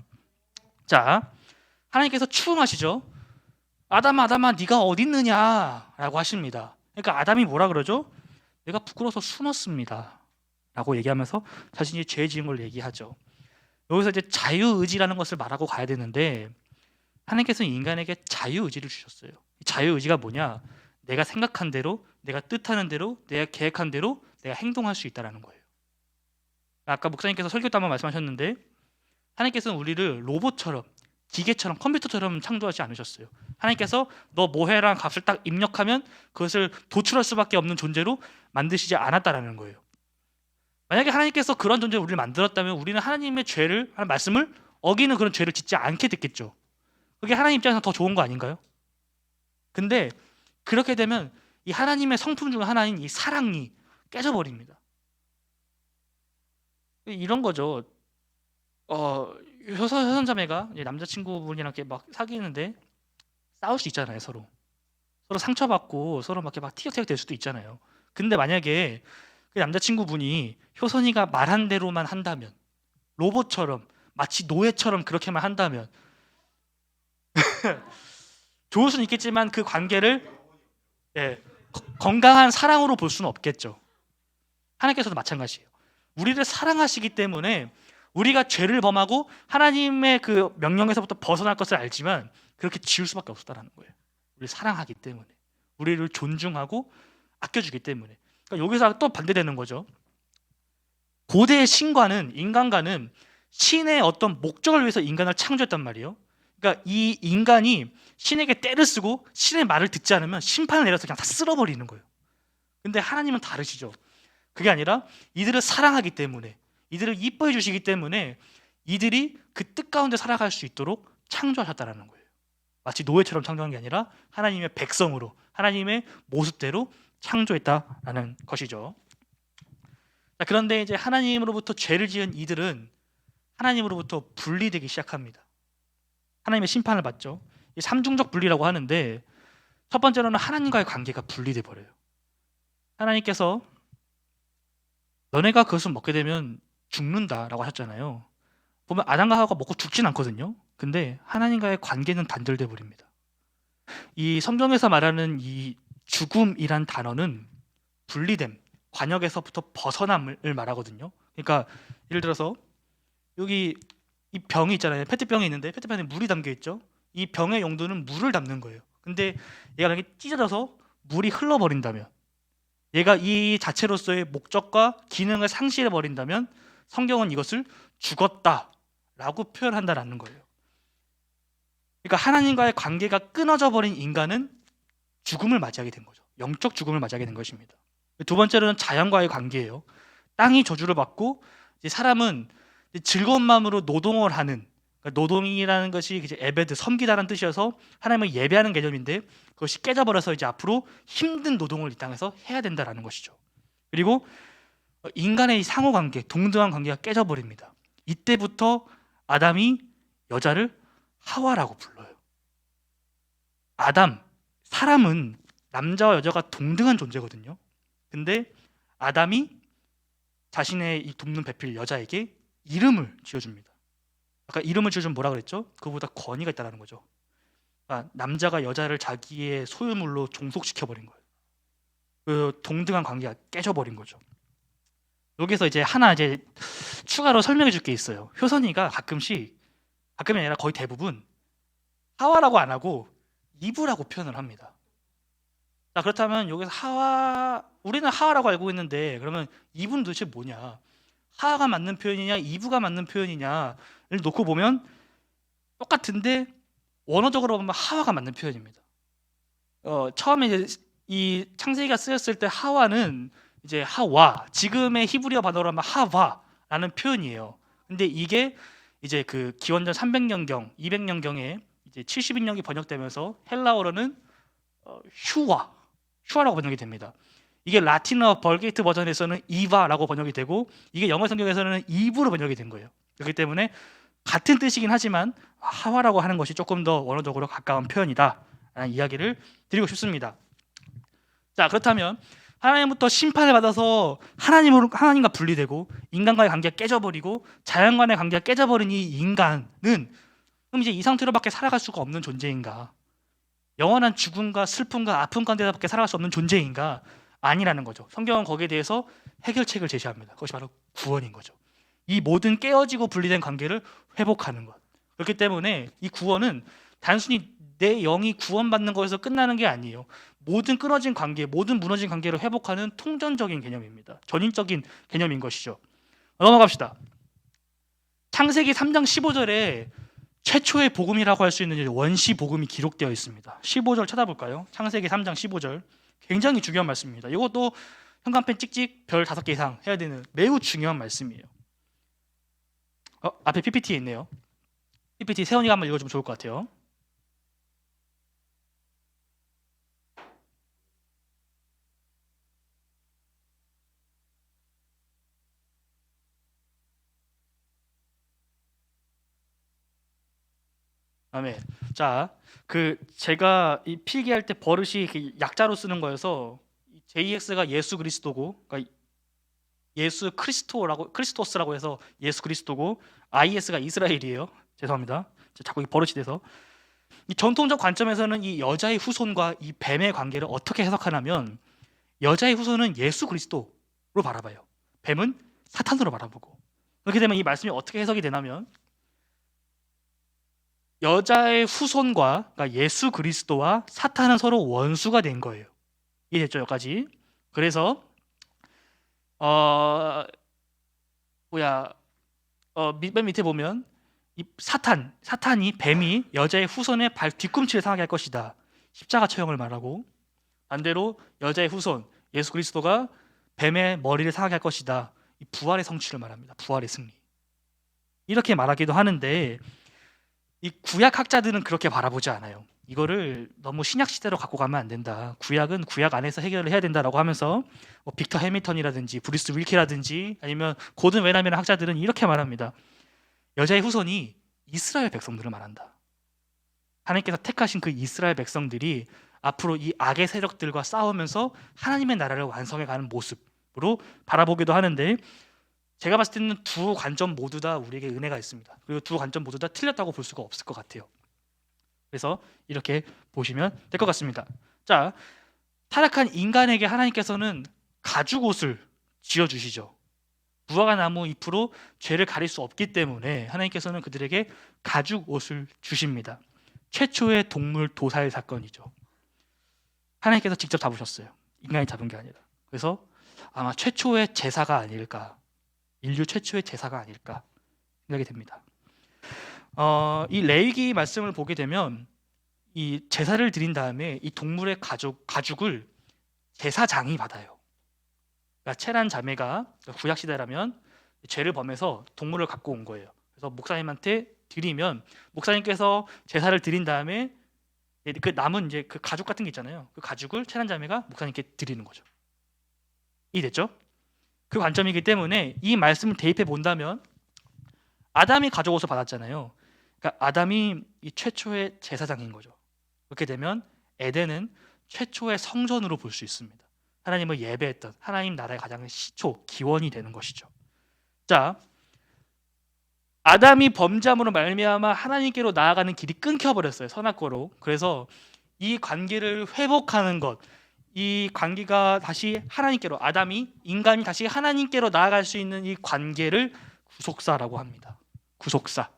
자, 하나님께서 추궁하시죠. 아담아, 아담아, 네가 어디 있느냐라고 하십니다. 그러니까 아담이 뭐라 그러죠? 내가 부끄러워서 숨었습니다 라고 얘기하면서 자신이 죄 지은 걸 얘기하죠. 여기서 이제 자유의지라는 것을 말하고 가야 되는데, 하나님께서는 인간에게 자유의지를 주셨어요. 자유의지가 뭐냐? 내가 생각한 대로, 내가 뜻하는 대로, 내가 계획한 대로 내가 행동할 수 있다는 거예요. 아까 목사님께서 설교 때 한번 말씀하셨는데, 하나님께서는 우리를 로봇처럼, 기계처럼, 컴퓨터처럼 창조하지 않으셨어요. 하나님께서 너 뭐해라는 값을 딱 입력하면 그것을 도출할 수밖에 없는 존재로 만드시지 않았다라는 거예요. 만약에 하나님께서 그런 존재로 우리를 만들었다면 우리는 하나님의 죄를, 하나님 말씀을 어기는 그런 죄를 짓지 않게 됐겠죠. 그게 하나님 입장에서 더 좋은 거 아닌가요? 근데 그렇게 되면 이 하나님의 성품 중 하나인 이 사랑이 깨져버립니다. 이런 거죠. 효선자매가 남자친구분이랑 이렇게 막 사귀는데 싸울 수 있잖아요, 서로. 서로 상처받고 서로 막 티격태격 될 수도 있잖아요. 근데 만약에 그 남자친구분이 효선이가 말한 대로만 한다면, 로봇처럼 마치 노예처럼 그렇게만 한다면 좋을 수는 있겠지만 그 관계를, 예, 건강한 사랑으로 볼 수는 없겠죠. 하나님께서도 마찬가지예요. 우리를 사랑하시기 때문에 우리가 죄를 범하고 하나님의 그 명령에서부터 벗어날 것을 알지만 그렇게 지을 수밖에 없었다는 거예요. 우리를 사랑하기 때문에, 우리를 존중하고 아껴주기 때문에. 그러니까 여기서 또 반대되는 거죠. 고대의 신과는, 인간과는 신의 어떤 목적을 위해서 인간을 창조했단 말이에요. 그러니까 이 인간이 신에게 떼를 쓰고 신의 말을 듣지 않으면 심판을 내려서 그냥 다 쓸어버리는 거예요. 근데 하나님은 다르시죠. 그게 아니라 이들을 사랑하기 때문에, 이들을 이뻐해 주시기 때문에 이들이 그 뜻 가운데 살아갈 수 있도록 창조하셨다는 거예요. 마치 노예처럼 창조한 게 아니라 하나님의 백성으로, 하나님의 모습대로 창조했다라는 것이죠. 자, 그런데 이제 하나님으로부터 죄를 지은 이들은 하나님으로부터 분리되기 시작합니다. 하나님의 심판을 받죠. 이 삼중적 분리라고 하는데, 첫 번째로는 하나님과의 관계가 분리돼 버려요. 하나님께서 너네가 그것을 먹게 되면 죽는다라고 하셨잖아요. 보면 아담과 하와가 먹고 죽진 않거든요. 근데 하나님과의 관계는 단절돼 버립니다. 이 성경에서 말하는 이 죽음이란 단어는 분리됨, 관역에서부터 벗어남을 말하거든요. 그러니까 예를 들어서 여기 이 병이 있잖아요. 페트병이 있는데 페트병에 물이 담겨 있죠. 이 병의 용도는 물을 담는 거예요. 근데 얘가 만약에 찢어져서 물이 흘러버린다면, 얘가 이 자체로서의 목적과 기능을 상실해 버린다면 성경은 이것을 죽었다라고 표현한다라는 거예요. 그러니까 하나님과의 관계가 끊어져 버린 인간은 죽음을 맞이하게 된 거죠. 영적 죽음을 맞이하게 된 것입니다. 두 번째로는 자연과의 관계예요. 땅이 저주를 받고 이제 사람은 이제 즐거운 마음으로 노동을 하는, 그러니까 노동이라는 것이 이제 에베드, 섬기다라는 뜻이어서 하나님을 예배하는 개념인데, 그것이 깨져버려서 이제 앞으로 힘든 노동을 이 땅에서 해야 된다라는 것이죠. 그리고 인간의 이 상호관계, 동등한 관계가 깨져버립니다. 이때부터 아담이 여자를 하와라고 불러요. 아담, 사람은 남자와 여자가 동등한 존재거든요. 근데 아담이 자신의 이 돕는 배필 여자에게 이름을 지어줍니다. 아까 이름을 지어주면 뭐라 그랬죠? 그보다 권위가 있다는 거죠. 그러니까 남자가 여자를 자기의 소유물로 종속시켜버린 거예요. 그 동등한 관계가 깨져버린 거죠. 여기서 이제 하나 이제 추가로 설명해 줄 게 있어요. 효선이가 가끔씩, 가끔이 아니라 거의 대부분 하와라고 안 하고 이브라고 표현을 합니다. 자, 그렇다면 여기서 하와, 우리는 하와라고 알고 있는데 그러면 이브는 도대체 뭐냐? 하와가 맞는 표현이냐, 이브가 맞는 표현이냐를 놓고 보면 똑같은데 원어적으로 보면 하와가 맞는 표현입니다. 처음에 이제 이 창세기가 쓰였을 때 하와는 이제 하와, 지금의 히브리어 반어로 하면 하와라는 표현이에요. 근데 이게 이제 그 기원전 300년경, 200년경에 이제 70인역이 번역되면서 헬라어로는 휴아라고 번역이 됩니다. 이게 라틴어 벌게이트 버전에서는 이바라고 번역이 되고, 이게 영어 성경에서는 이브로 번역이 된 거예요. 그렇기 때문에 같은 뜻이긴 하지만 하와라고 하는 것이 조금 더 원어적으로 가까운 표현이다라는 이야기를 드리고 싶습니다. 자, 그렇다면 하나님부터 심판을 받아서 하나님과 분리되고 인간과의 관계가 깨져버리고 자연과의 관계가 깨져버린 이 인간은 그럼 이제 이 상태로밖에 살아갈 수가 없는 존재인가? 영원한 죽음과 슬픔과 아픔 가운데서밖에 살아갈 수 없는 존재인가? 아니라는 거죠. 성경은 거기에 대해서 해결책을 제시합니다. 그것이 바로 구원인 거죠. 이 모든 깨어지고 분리된 관계를 회복하는 것. 그렇기 때문에 이 구원은 단순히 내 영이 구원받는 것에서 끝나는 게 아니에요. 모든 끊어진 관계, 모든 무너진 관계를 회복하는 통전적인 개념입니다. 전인적인 개념인 것이죠. 넘어갑시다. 창세기 3장 15절에 최초의 복음이라고 할 수 있는 원시 복음이 기록되어 있습니다. 15절 찾아볼까요? 창세기 3장 15절. 굉장히 중요한 말씀입니다. 이것도 현관펜 찍찍 별 5개 이상 해야 되는 매우 중요한 말씀이에요. 앞에 PPT에 있네요. PPT 세원이가 한번 읽어주면 좋을 것 같아요. 아멘. 자, 제가 이 필기할 때 버릇이 약자로 쓰는 거여서 JX가 예수 그리스도고, 그러니까 예수 크리스토스라고 해서 예수 그리스도고, IS가 이스라엘이에요. 죄송합니다. 자꾸 이 버릇이 돼서. 이 전통적 관점에서는 이 여자의 후손과 이 뱀의 관계를 어떻게 해석하냐면, 여자의 후손은 예수 그리스도로 바라봐요. 뱀은 사탄으로 바라보고. 그렇게 되면 이 말씀이 어떻게 해석이 되냐면, 여자의 후손과, 그러니까 예수 그리스도와 사탄은 서로 원수가 된 거예요. 이해됐죠? 여기까지. 그래서 어 뭐야 맨 밑에 보면 이 사탄이 뱀이 여자의 후손의 발 뒤꿈치를 상하게 할 것이다. 십자가 처형을 말하고, 반대로 여자의 후손 예수 그리스도가 뱀의 머리를 상하게 할 것이다. 이 부활의 성취를 말합니다. 부활의 승리. 이렇게 말하기도 하는데, 이 구약 학자들은 그렇게 바라보지 않아요. 이거를 너무 신약 시대로 갖고 가면 안 된다. 구약은 구약 안에서 해결을 해야 된다라고 하면서 빅터 해밀턴이라든지 브루스 윌키라든지 아니면 고든 웨나미라는 학자들은 이렇게 말합니다. 여자의 후손이 이스라엘 백성들을 말한다. 하나님께서 택하신 그 이스라엘 백성들이 앞으로 이 악의 세력들과 싸우면서 하나님의 나라를 완성해가는 모습으로 바라보기도 하는데, 제가 봤을 때는 두 관점 모두 다 우리에게 은혜가 있습니다. 그리고 두 관점 모두 다 틀렸다고 볼 수가 없을 것 같아요. 그래서 이렇게 보시면 될 것 같습니다. 자, 타락한 인간에게 하나님께서는 가죽 옷을 지어주시죠. 무화과 나무 잎으로 죄를 가릴 수 없기 때문에 하나님께서는 그들에게 가죽 옷을 주십니다. 최초의 동물 도살 사건이죠. 하나님께서 직접 잡으셨어요. 인간이 잡은 게 아니라. 그래서 아마 최초의 제사가 아닐까, 인류 최초의 제사가 아닐까 생각이 됩니다. 이 레위기 말씀을 보게 되면 이 제사를 드린 다음에 이 동물의 가죽을 제사장이 받아요. 그러니까 체란 자매가 구약 시대라면 죄를 범해서 동물을 갖고 온 거예요. 그래서 목사님한테 드리면 목사님께서 제사를 드린 다음에 그 남은 이제 그 가죽 같은 게 있잖아요. 그 가죽을 체란 자매가 목사님께 드리는 거죠. 이해됐죠? 그 관점이기 때문에 이 말씀을 대입해 본다면 아담이 가죽 옷을 받았잖아요. 그러니까 아담이 이 최초의 제사장인 거죠. 그렇게 되면 에덴은 최초의 성전으로 볼 수 있습니다. 하나님을 예배했던 하나님 나라의 가장 시초, 기원이 되는 것이죠. 자, 아담이 범죄함으로 말미암아 하나님께로 나아가는 길이 끊겨버렸어요. 선악과로. 그래서 이 관계를 회복하는 것, 이 관계가 다시 하나님께로, 인간이 다시 하나님께로 나아갈 수 있는 이 관계를 구속사라고 합니다. 구속사.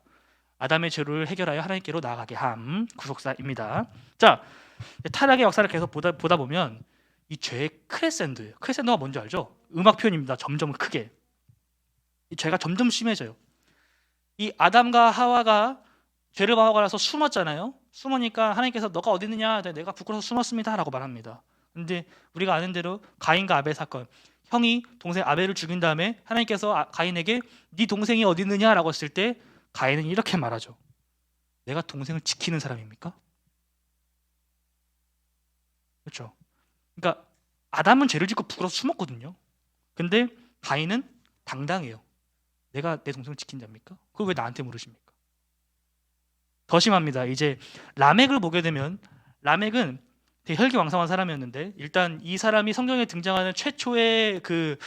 아담의 죄를 해결하여 하나님께로 나아가게 함, 구속사입니다. 자, 타락의 역사를 계속 보다 보면 이 죄의 크레센도예요. 크레센도가 뭔지 알죠? 음악 표현입니다. 점점 크게. 이 죄가 점점 심해져요. 이 아담과 하와가 죄를 범하고 나서 숨었잖아요. 숨으니까 하나님께서 너가 어디 있느냐? 내가 부끄러워서 숨었습니다 라고 말합니다. 근데 우리가 아는 대로 가인과 아벨 사건, 형이 동생 아벨을 죽인 다음에 하나님께서 가인에게 네 동생이 어디 있느냐 라고 했을 때 가인은 이렇게 말하죠. 내가 동생을 지키는 사람입니까? 그렇죠. 그러니까 아담은 죄를 짓고 부끄러워서 숨었거든요. 근데 가인은 당당해요. 내가 내 동생을 지킨 자입니까? 그걸 왜 나한테 물으십니까? 더 심합니다. 이제 라멕을 보게 되면 라멕은 되게 혈기왕성한 사람이었는데, 일단 이 사람이 성경에 등장하는 최초의 그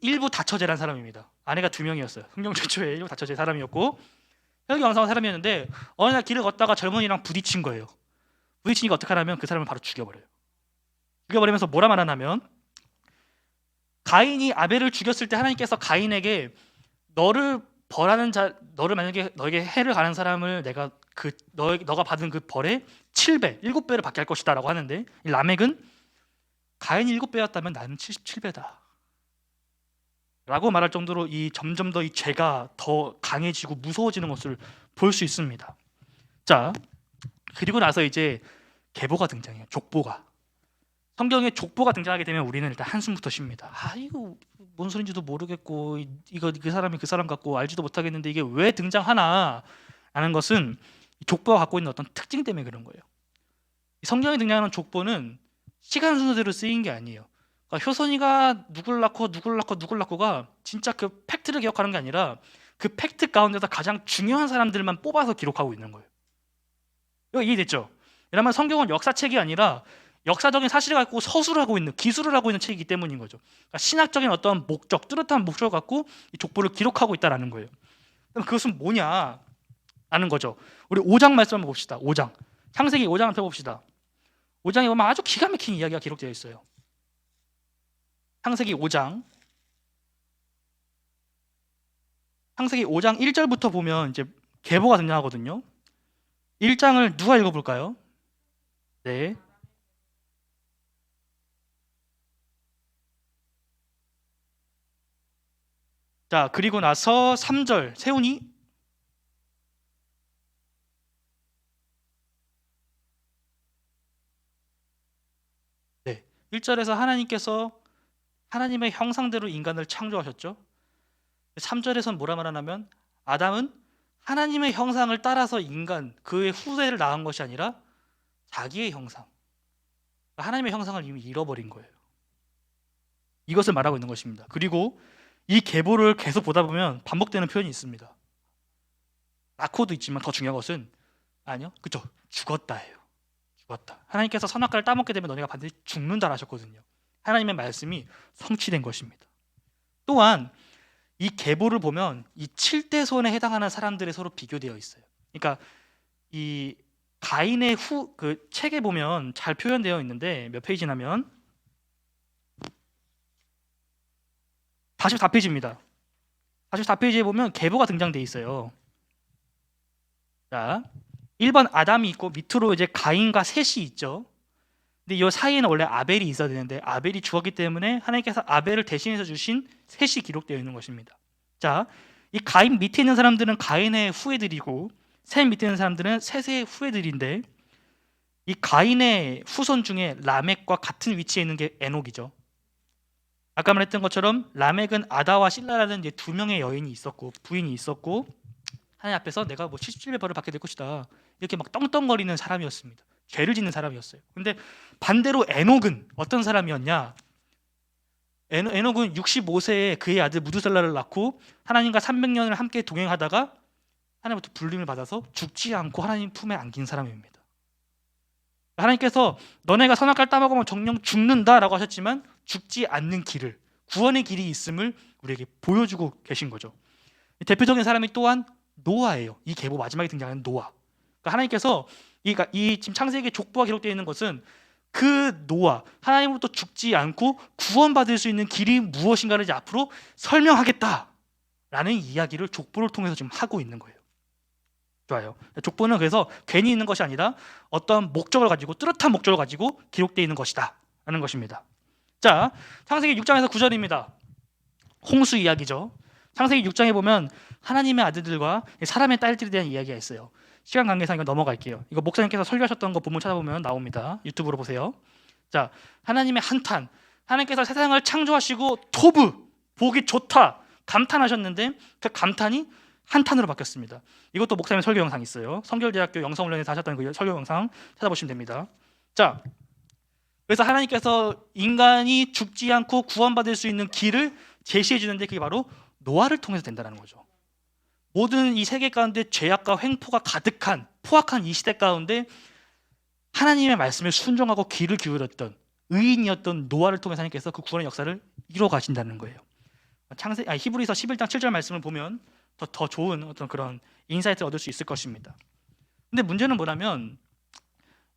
일부 다처제란 사람입니다. 아내가 2명이었어요. 성경 최초의 일부 다처제 사람이었고 혈기왕성한 사람이었는데 어느 날 길을 걷다가 젊은이랑 부딪힌 거예요. 부딪히니까 어떻게 하냐면 그 사람을 바로 죽여버려요. 죽여버리면서 뭐라 말하냐면, 가인이 아벨을 죽였을 때 하나님께서 가인에게 너를 만약에 너에게 해를 가는 사람을 내가 너가 받은 그 벌의 7배, 7배를 받게 할 것이다라고 하는데, 이 라멕은 가인이 7배였다면 나는 77배다 라고 말할 정도로 점점 더 이 죄가 더 강해지고 무서워지는 것을 볼 수 있습니다. 자, 그리고 나서 이제 계보가 등장해요. 족보가. 성경에 족보가 등장하게 되면 우리는 일단 한숨부터 쉽니다. 이거 뭔 소린지도 모르겠고, 이거 그 사람이 그 사람 같고 알지도 못하겠는데 이게 왜 등장하나 라는 것은 족보가 갖고 있는 어떤 특징 때문에 그런 거예요. 성경에 등장하는 족보는 시간 순서대로 쓰인 게 아니에요. 그러니까 효선이가 누굴 낳고가 진짜 그 팩트를 기억하는 게 아니라 그 팩트 가운데서 가장 중요한 사람들만 뽑아서 기록하고 있는 거예요. 이거 이해됐죠? 이러면 성경은 역사책이 아니라 역사적인 사실을 갖고 서술을 하고 있는, 기술을 하고 있는 책이기 때문인 거죠. 그러니까 신학적인 어떤 목적, 뚜렷한 목적을 갖고 이 족보를 기록하고 있다는 거예요. 그럼 그것은 뭐냐 라는 거죠. 우리 5장 말씀 한번 봅시다. 5장. 창세기 5장 한번 펴봅시다. 5장에 보면 아주 기가 막힌 이야기가 기록되어 있어요. 창세기 5장 1절부터 보면 이제 계보가 등장하거든요. 1장을 누가 읽어볼까요? 네. 자, 그리고 나서 3절 세훈이. 네. 1절에서 하나님께서 하나님의 형상대로 인간을 창조하셨죠. 3절에서는 뭐라 말하냐면 아담은 하나님의 형상을 따라서 인간, 그의 후대를 낳은 것이 아니라 자기의 형상, 하나님의 형상을 이미 잃어버린 거예요. 이것을 말하고 있는 것입니다. 그리고 이 계보를 계속 보다 보면 반복되는 표현이 있습니다. 낳고도 있지만 더 중요한 것은 아니요, 그렇죠, 죽었다예요. 죽었다. 하나님께서 선악과를 따먹게 되면 너네가 반드시 죽는다 하셨거든요. 하나님의 말씀이 성취된 것입니다. 또한 이 계보를 보면 이 7대 손에 해당하는 사람들이 서로 비교되어 있어요. 그러니까 이 가인의 그 책에 보면 잘 표현되어 있는데 몇 페이지냐면 44페이지입니다. 44페이지에 보면 계보가 등장되어 있어요. 자, 1번 아담이 있고 밑으로 이제 가인과 셋이 있죠. 근데 이 사이에는 원래 아벨이 있어야 되는데 아벨이 죽었기 때문에 하나님께서 아벨을 대신해서 주신 셋이 기록되어 있는 것입니다. 자, 이 가인 밑에 있는 사람들은 가인의 후예들이고 셋 밑에 있는 사람들은 셋의 후예들인데 이 가인의 후손 중에 라멕과 같은 위치에 있는 게 에녹이죠. 아까 말했던 것처럼 라멕은 아다와 실라라는 이제 두 명의 여인이 있었고 부인이 있었고 하나님 앞에서 내가 뭐 77배 벌을 받게 될 것이다 이렇게 막 떵떵거리는 사람이었습니다. 죄를 짓는 사람이었어요. 근데 반대로 에녹은 어떤 사람이었냐? 에녹은 65세에 그의 아들 무두살라를 낳고 하나님과 300년을 함께 동행하다가 하나님부터 불림을 받아서 죽지 않고 하나님 품에 안긴 사람입니다. 하나님께서 너네가 선악과를 따먹으면 정녕 죽는다라고 하셨지만 죽지 않는 길을, 구원의 길이 있음을 우리에게 보여주고 계신 거죠. 대표적인 사람이 또한 노아예요. 이 계보 마지막에 등장하는 노아. 그러니까 하나님께서 이 지금 창세기의 족보가 기록되어 있는 것은 그 노아, 하나님으로부터 죽지 않고 구원받을 수 있는 길이 무엇인가를 이제 앞으로 설명하겠다라는 이야기를 족보를 통해서 지금 하고 있는 거예요. 좋아요. 족보는 그래서 괜히 있는 것이 아니라 어떤 목적을 가지고 뚜렷한 목적을 가지고 기록되어 있는 것이다 라는 것입니다. 자, 창세기 6장에서 9절입니다. 홍수 이야기죠. 창세기 6장에 보면 하나님의 아들들과 사람의 딸들에 대한 이야기가 있어요. 시간 관계상 이거 넘어갈게요. 이거 목사님께서 설교하셨던 거 본문 찾아보면 나옵니다. 유튜브로 보세요. 자, 하나님의 한탄. 하나님께서 세상을 창조하시고 토부, 보기 좋다 감탄하셨는데 그 감탄이 한탄으로 바뀌었습니다. 이것도 목사님 설교 영상 있어요. 성결대학교 영성훈련에서 하셨던 그 설교 영상 찾아보시면 됩니다. 자, 그래서 하나님께서 인간이 죽지 않고 구원받을 수 있는 길을 제시해 주는데 그게 바로 노아를 통해서 된다는 거죠. 모든 이 세계 가운데 죄악과 횡포가 가득한 포악한 이 시대 가운데 하나님의 말씀에 순종하고 귀를 기울였던 의인이었던 노아를 통해서 하나님께서 그 구원의 역사를 이루어 가신다는 거예요. 히브리서 11장 7절 말씀을 보면 더 좋은 어떤 그런 인사이트를 얻을 수 있을 것입니다. 근데 문제는 뭐냐면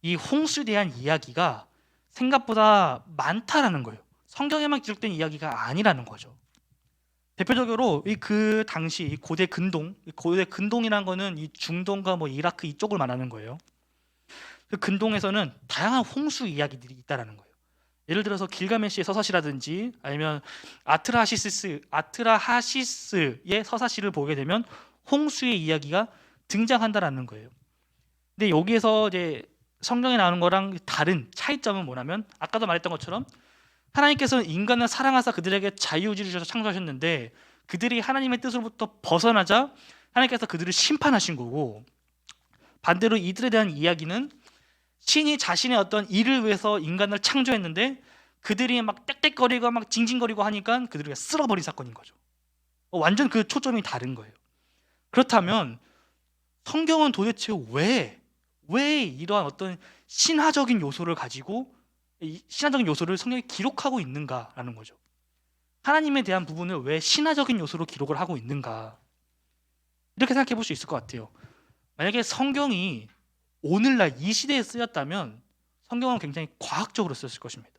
이 홍수에 대한 이야기가 생각보다 많다라는 거예요. 성경에만 기록된 이야기가 아니라는 거죠. 대표적으로 그 당시 이 고대 근동이라는 거는 이 중동과 뭐 이라크 이쪽을 말하는 거예요. 그 근동에서는 다양한 홍수 이야기들이 있다라는 거예요. 예를 들어서 길가메시의 서사시라든지 아니면 아트라하시스의 서사시를 보게 되면 홍수의 이야기가 등장한다라는 거예요. 근데 여기에서 이제 성경에 나오는 거랑 다른 차이점은 뭐냐면 아까도 말했던 것처럼 하나님께서는 인간을 사랑하사 그들에게 자유의지를 주셔서 창조하셨는데 그들이 하나님의 뜻으로부터 벗어나자 하나님께서 그들을 심판하신 거고, 반대로 이들에 대한 이야기는 신이 자신의 어떤 일을 위해서 인간을 창조했는데 그들이 막 떽떽거리고 막 징징거리고 하니까 그들을 쓸어버린 사건인 거죠. 완전 그 초점이 다른 거예요. 그렇다면 성경은 도대체 왜 이러한 어떤 신화적인 요소를 가지고 이 신화적인 요소를 성경에 기록하고 있는가라는 거죠. 하나님에 대한 부분을 왜 신화적인 요소로 기록을 하고 있는가? 이렇게 생각해 볼 수 있을 것 같아요. 만약에 성경이 오늘날 이 시대에 쓰였다면 성경은 굉장히 과학적으로 쓰였을 것입니다.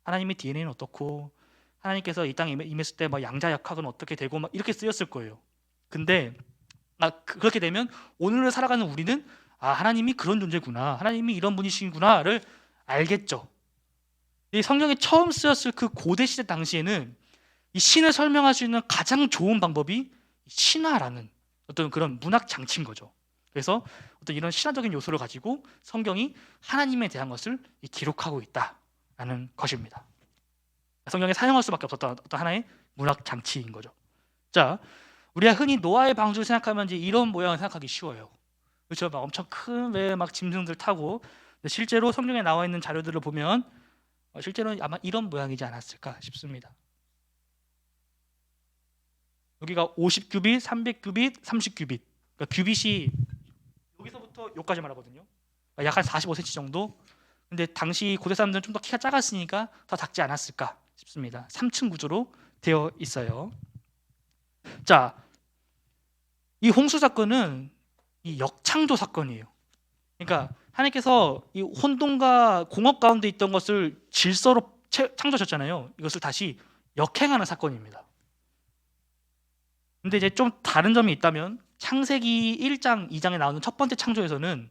하나님의 DNA는 어떻고 하나님께서 이 땅에 임했을 때 막 양자역학은 어떻게 되고 막 이렇게 쓰였을 거예요. 근데 그렇게 되면 오늘을 살아가는 우리는 하나님이 그런 존재구나, 하나님이 이런 분이시구나를 알겠죠. 이 성경이 처음 쓰였을 그 고대 시대 당시에는 이 신을 설명할 수 있는 가장 좋은 방법이 신화라는 어떤 그런 문학 장치인 거죠. 그래서 어떤 이런 신화적인 요소를 가지고 성경이 하나님에 대한 것을 기록하고 있다라는 것입니다. 성경에 사용할 수밖에 없었던 어떤 하나의 문학 장치인 거죠. 자, 우리가 흔히 노아의 방주를 생각하면 이제 이런 모양을 생각하기 쉬워요. 그렇죠? 막 엄청 큰 왜 막 짐승들 타고. 근데 실제로 성경에 나와 있는 자료들을 보면 실제로는 아마 이런 모양이지 않았을까 싶습니다. 여기가 50규빗, 300규빗, 30규빗. 그러니까 규빗이 여기서부터 여기까지 말하거든요. 그러니까 약 한 45cm 정도. 근데 당시 고대 사람들은 좀 더 키가 작았으니까 더 작지 않았을까 싶습니다. 3층 구조로 되어 있어요. 자, 이 홍수 사건은 이 역창조 사건이에요. 그러니까 하나님께서 이 혼돈과 공업 가운데 있던 것을 질서로 창조하셨잖아요. 이것을 다시 역행하는 사건입니다. 근데 이제 좀 다른 점이 있다면 창세기 1장, 2장에 나오는 첫 번째 창조에서는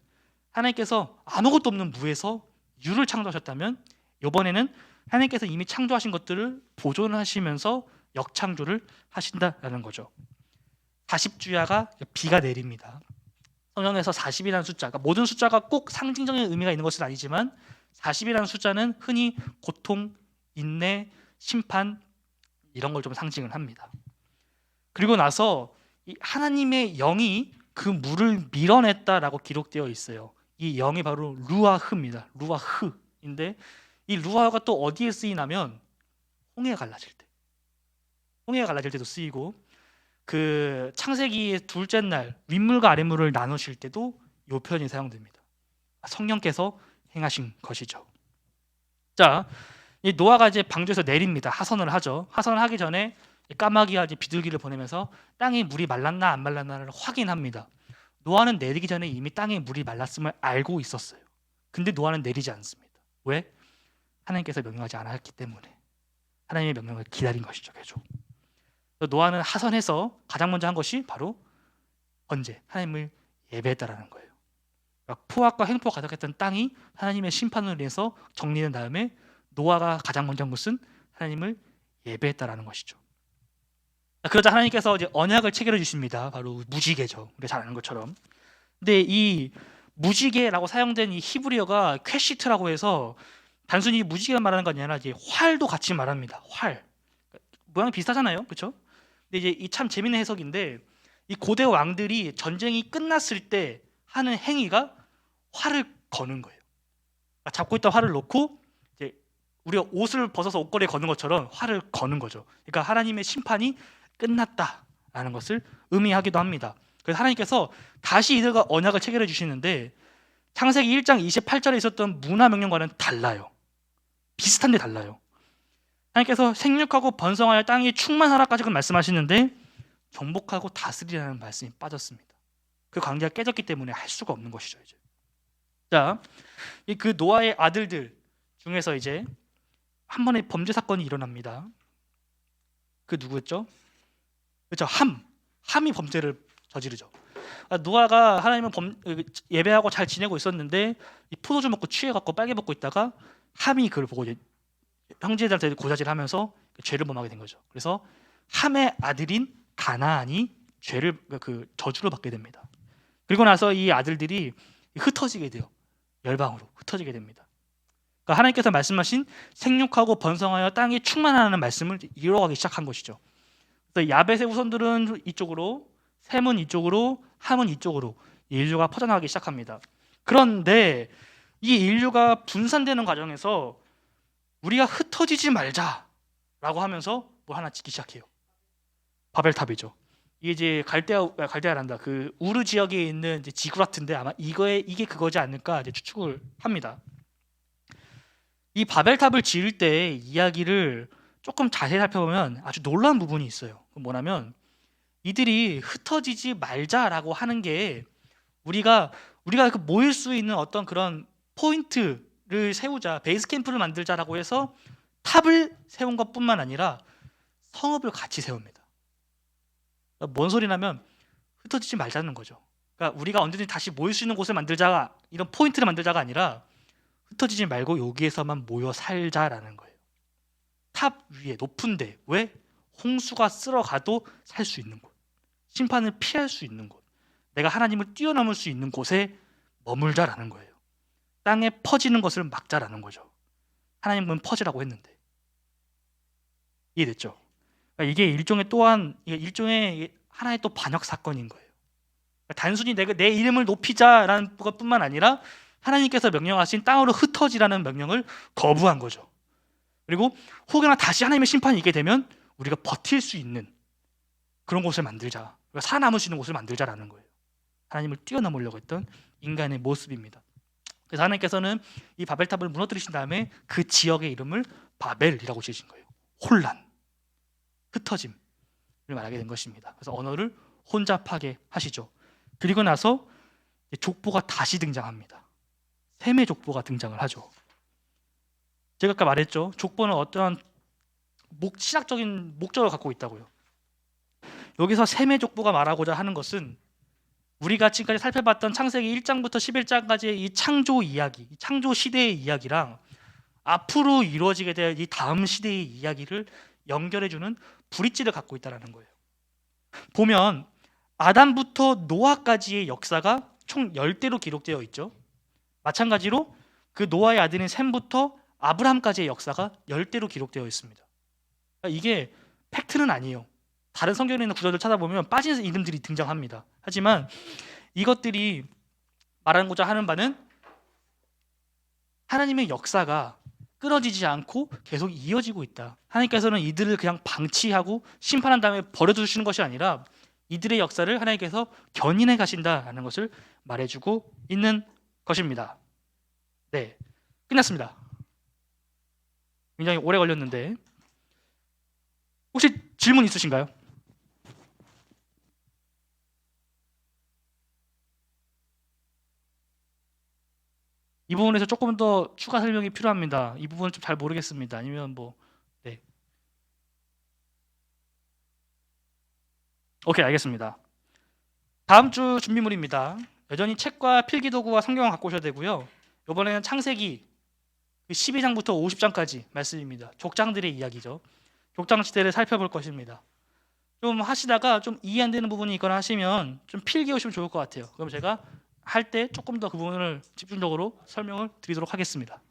하나님께서 아무것도 없는 무에서 유를 창조하셨다면 이번에는 하나님께서 이미 창조하신 것들을 보존하시면서 역창조를 하신다라는 거죠. 40주야가 비가 내립니다. 성경에서 40이라는 숫자, 그러니까 모든 숫자가 꼭 상징적인 의미가 있는 것은 아니지만 40이라는 숫자는 흔히 고통, 인내, 심판 이런 걸 좀 상징을 합니다. 그리고 나서 이 하나님의 영이 그 물을 밀어냈다라고 기록되어 있어요. 이 영이 바로 루아흐입니다. 루아흐인데 이 루아흐가 또 어디에 쓰이냐면 홍해가 갈라질 때. 홍해가 갈라질 때도 쓰이고 그 창세기의 둘째 날 윗물과 아랫물을 나누실 때도 이 표현이 사용됩니다. 성령께서 행하신 것이죠. 자, 이 노아가 이제 방주에서 내립니다. 하선을 하죠. 하선을 하기 전에 까마귀가 이제 비둘기를 보내면서 땅에 물이 말랐나 안 말랐나를 확인합니다. 노아는 내리기 전에 이미 땅에 물이 말랐음을 알고 있었어요. 근데 노아는 내리지 않습니다. 왜? 하나님께서 명령하지 않았기 때문에. 하나님의 명령을 기다린 것이죠. 계속. 노아는 하선해서 가장 먼저 한 것이 바로 언제? 하나님을 예배했다라는 거예요. 그러니까 포악과 횡포가 가득했던 땅이 하나님의 심판으로 인해서 정리된 다음에 노아가 가장 먼저 한 것은 하나님을 예배했다라는 것이죠. 그러자 하나님께서 이제 언약을 체결해 주십니다. 바로 무지개죠. 우리가 잘 아는 것처럼. 근데 이 무지개라고 사용된 이 히브리어가 퀘시트라고 해서 단순히 무지개만 말하는 게 아니라 이제 활도 같이 말합니다. 활. 모양이 비슷하잖아요. 그렇죠? 근데 이제 이 참 재밌는 해석인데 이 고대 왕들이 전쟁이 끝났을 때 하는 행위가 활을 거는 거예요. 그러니까 잡고 있던 활을 놓고 이제 우리가 옷을 벗어서 옷걸이에 거는 것처럼 활을 거는 거죠. 그러니까 하나님의 심판이 끝났다라는 것을 의미하기도 합니다. 그래서 하나님께서 다시 이들과 언약을 체결해 주시는데 창세기 1장 28절에 있었던 문화 명령과는 달라요. 비슷한데 달라요. 하나님께서 생육하고 번성하여 땅이 충만하라까지 말씀하시는데 정복하고 다스리라는 말씀이 빠졌습니다. 그 관계가 깨졌기 때문에 할 수가 없는 것이죠. 이제. 자, 그 노아의 아들들 중에서 이제 한 번의 범죄 사건이 일어납니다. 그 누구였죠? 그렇죠. 함이 범죄를 저지르죠. 노아가 하나님을 예배하고 잘 지내고 있었는데 이 포도주 먹고 취해갖고 빨개 먹고 있다가 함이 그걸 보고 이제 형제들한테 고자질하면서 죄를 범하게 된 거죠. 그래서 함의 아들인 가나안이 그 저주를 받게 됩니다. 그리고 나서 이 아들들이 흩어지게 돼요. 열방으로 흩어지게 됩니다. 그러니까 하나님께서 말씀하신 생육하고 번성하여 땅이 충만하라는 말씀을 이뤄가기 시작한 것이죠. 그래서 야벳의 후손들은 이쪽으로, 셈은 이쪽으로, 함은 이쪽으로 인류가 퍼져나가기 시작합니다. 그런데 이 인류가 분산되는 과정에서 우리가 흩어지지 말자라고 하면서 뭐 하나 짓기 시작해요. 바벨탑이죠. 이게 이제 갈대아란다. 그 우르 지역에 있는 이제 지구라트인데 아마 이게 그거지 않을까 이제 추측을 합니다. 이 바벨탑을 지을 때 이야기를 조금 자세히 살펴보면 아주 놀라운 부분이 있어요. 뭐냐면 이들이 흩어지지 말자라고 하는 게 우리가 그 모일 수 있는 어떤 그런 포인트를 세우자, 베이스 캠프를 만들자라고 해서 탑을 세운 것뿐만 아니라 성읍을 같이 세웁니다. 그러니까 뭔 소리냐면 흩어지지 말자는 거죠. 그러니까 우리가 언제든지 다시 모일 수 있는 곳을 만들자가, 이런 포인트를 만들자가 아니라 흩어지지 말고 여기에서만 모여 살자라는 거예요. 탑 위에 높은데, 왜? 홍수가 쓸어가도 살 수 있는 곳, 심판을 피할 수 있는 곳, 내가 하나님을 뛰어넘을 수 있는 곳에 머물자라는 거예요. 땅에 퍼지는 것을 막자라는 거죠. 하나님은 퍼지라고 했는데. 이해됐죠? 그러니까 이게 일종의 하나의 또 반역 사건인 거예요. 그러니까 단순히 내 이름을 높이자라는 것뿐만 아니라 하나님께서 명령하신 땅으로 흩어지라는 명령을 거부한 거죠. 그리고 혹여나 다시 하나님의 심판이 있게 되면 우리가 버틸 수 있는 그런 곳을 만들자, 우리가 살아남을 수 있는 곳을 만들자라는 거예요. 하나님을 뛰어넘으려고 했던 인간의 모습입니다. 그래서 하나님께서는 이 바벨탑을 무너뜨리신 다음에 그 지역의 이름을 바벨이라고 지으신 거예요. 혼란, 흩어짐을 말하게 된 것입니다. 그래서 언어를 혼잡하게 하시죠. 그리고 나서 족보가 다시 등장합니다. 셈의 족보가 등장을 하죠. 제가 아까 말했죠. 족보는 어떠한 신학적인 목적을 갖고 있다고요. 여기서 셈의 족보가 말하고자 하는 것은 우리가 지금까지 살펴봤던 창세기 1장부터 11장까지의 이 창조 이야기, 창조 시대의 이야기랑 앞으로 이루어지게 될 이 다음 시대의 이야기를 연결해주는 브릿지를 갖고 있다는 거예요. 보면 아담부터 노아까지의 역사가 총 10대로 기록되어 있죠. 마찬가지로 그 노아의 아들인 셈부터 아브람까지의 역사가 10대로 기록되어 있습니다. 그러니까 이게 팩트는 아니에요. 다른 성경에 있는 구절들 찾아보면 빠진 이름들이 등장합니다. 하지만 이것들이 말하고자 하는 바는 하나님의 역사가 끊어지지 않고 계속 이어지고 있다. 하나님께서는 이들을 그냥 방치하고 심판한 다음에 버려두시는 것이 아니라 이들의 역사를 하나님께서 견인해 가신다라는 것을 말해주고 있는 것입니다. 네, 끝났습니다. 굉장히 오래 걸렸는데 혹시 질문 있으신가요? 이 부분에서 조금 더 추가 설명이 필요합니다. 이 부분은 좀 잘 모르겠습니다. 아니면 네. 오케이, 알겠습니다. 다음 주 준비물입니다. 여전히 책과 필기도구와 성경을 갖고 오셔야 되고요. 이번에는 창세기 12장부터 50장까지 말씀입니다. 족장들의 이야기죠. 족장 시대를 살펴볼 것입니다. 좀 하시다가 좀 이해 안 되는 부분이 있거나 하시면 좀 필기 오시면 좋을 것 같아요. 그럼 제가 할 때 조금 더 그 부분을 집중적으로 설명을 드리도록 하겠습니다.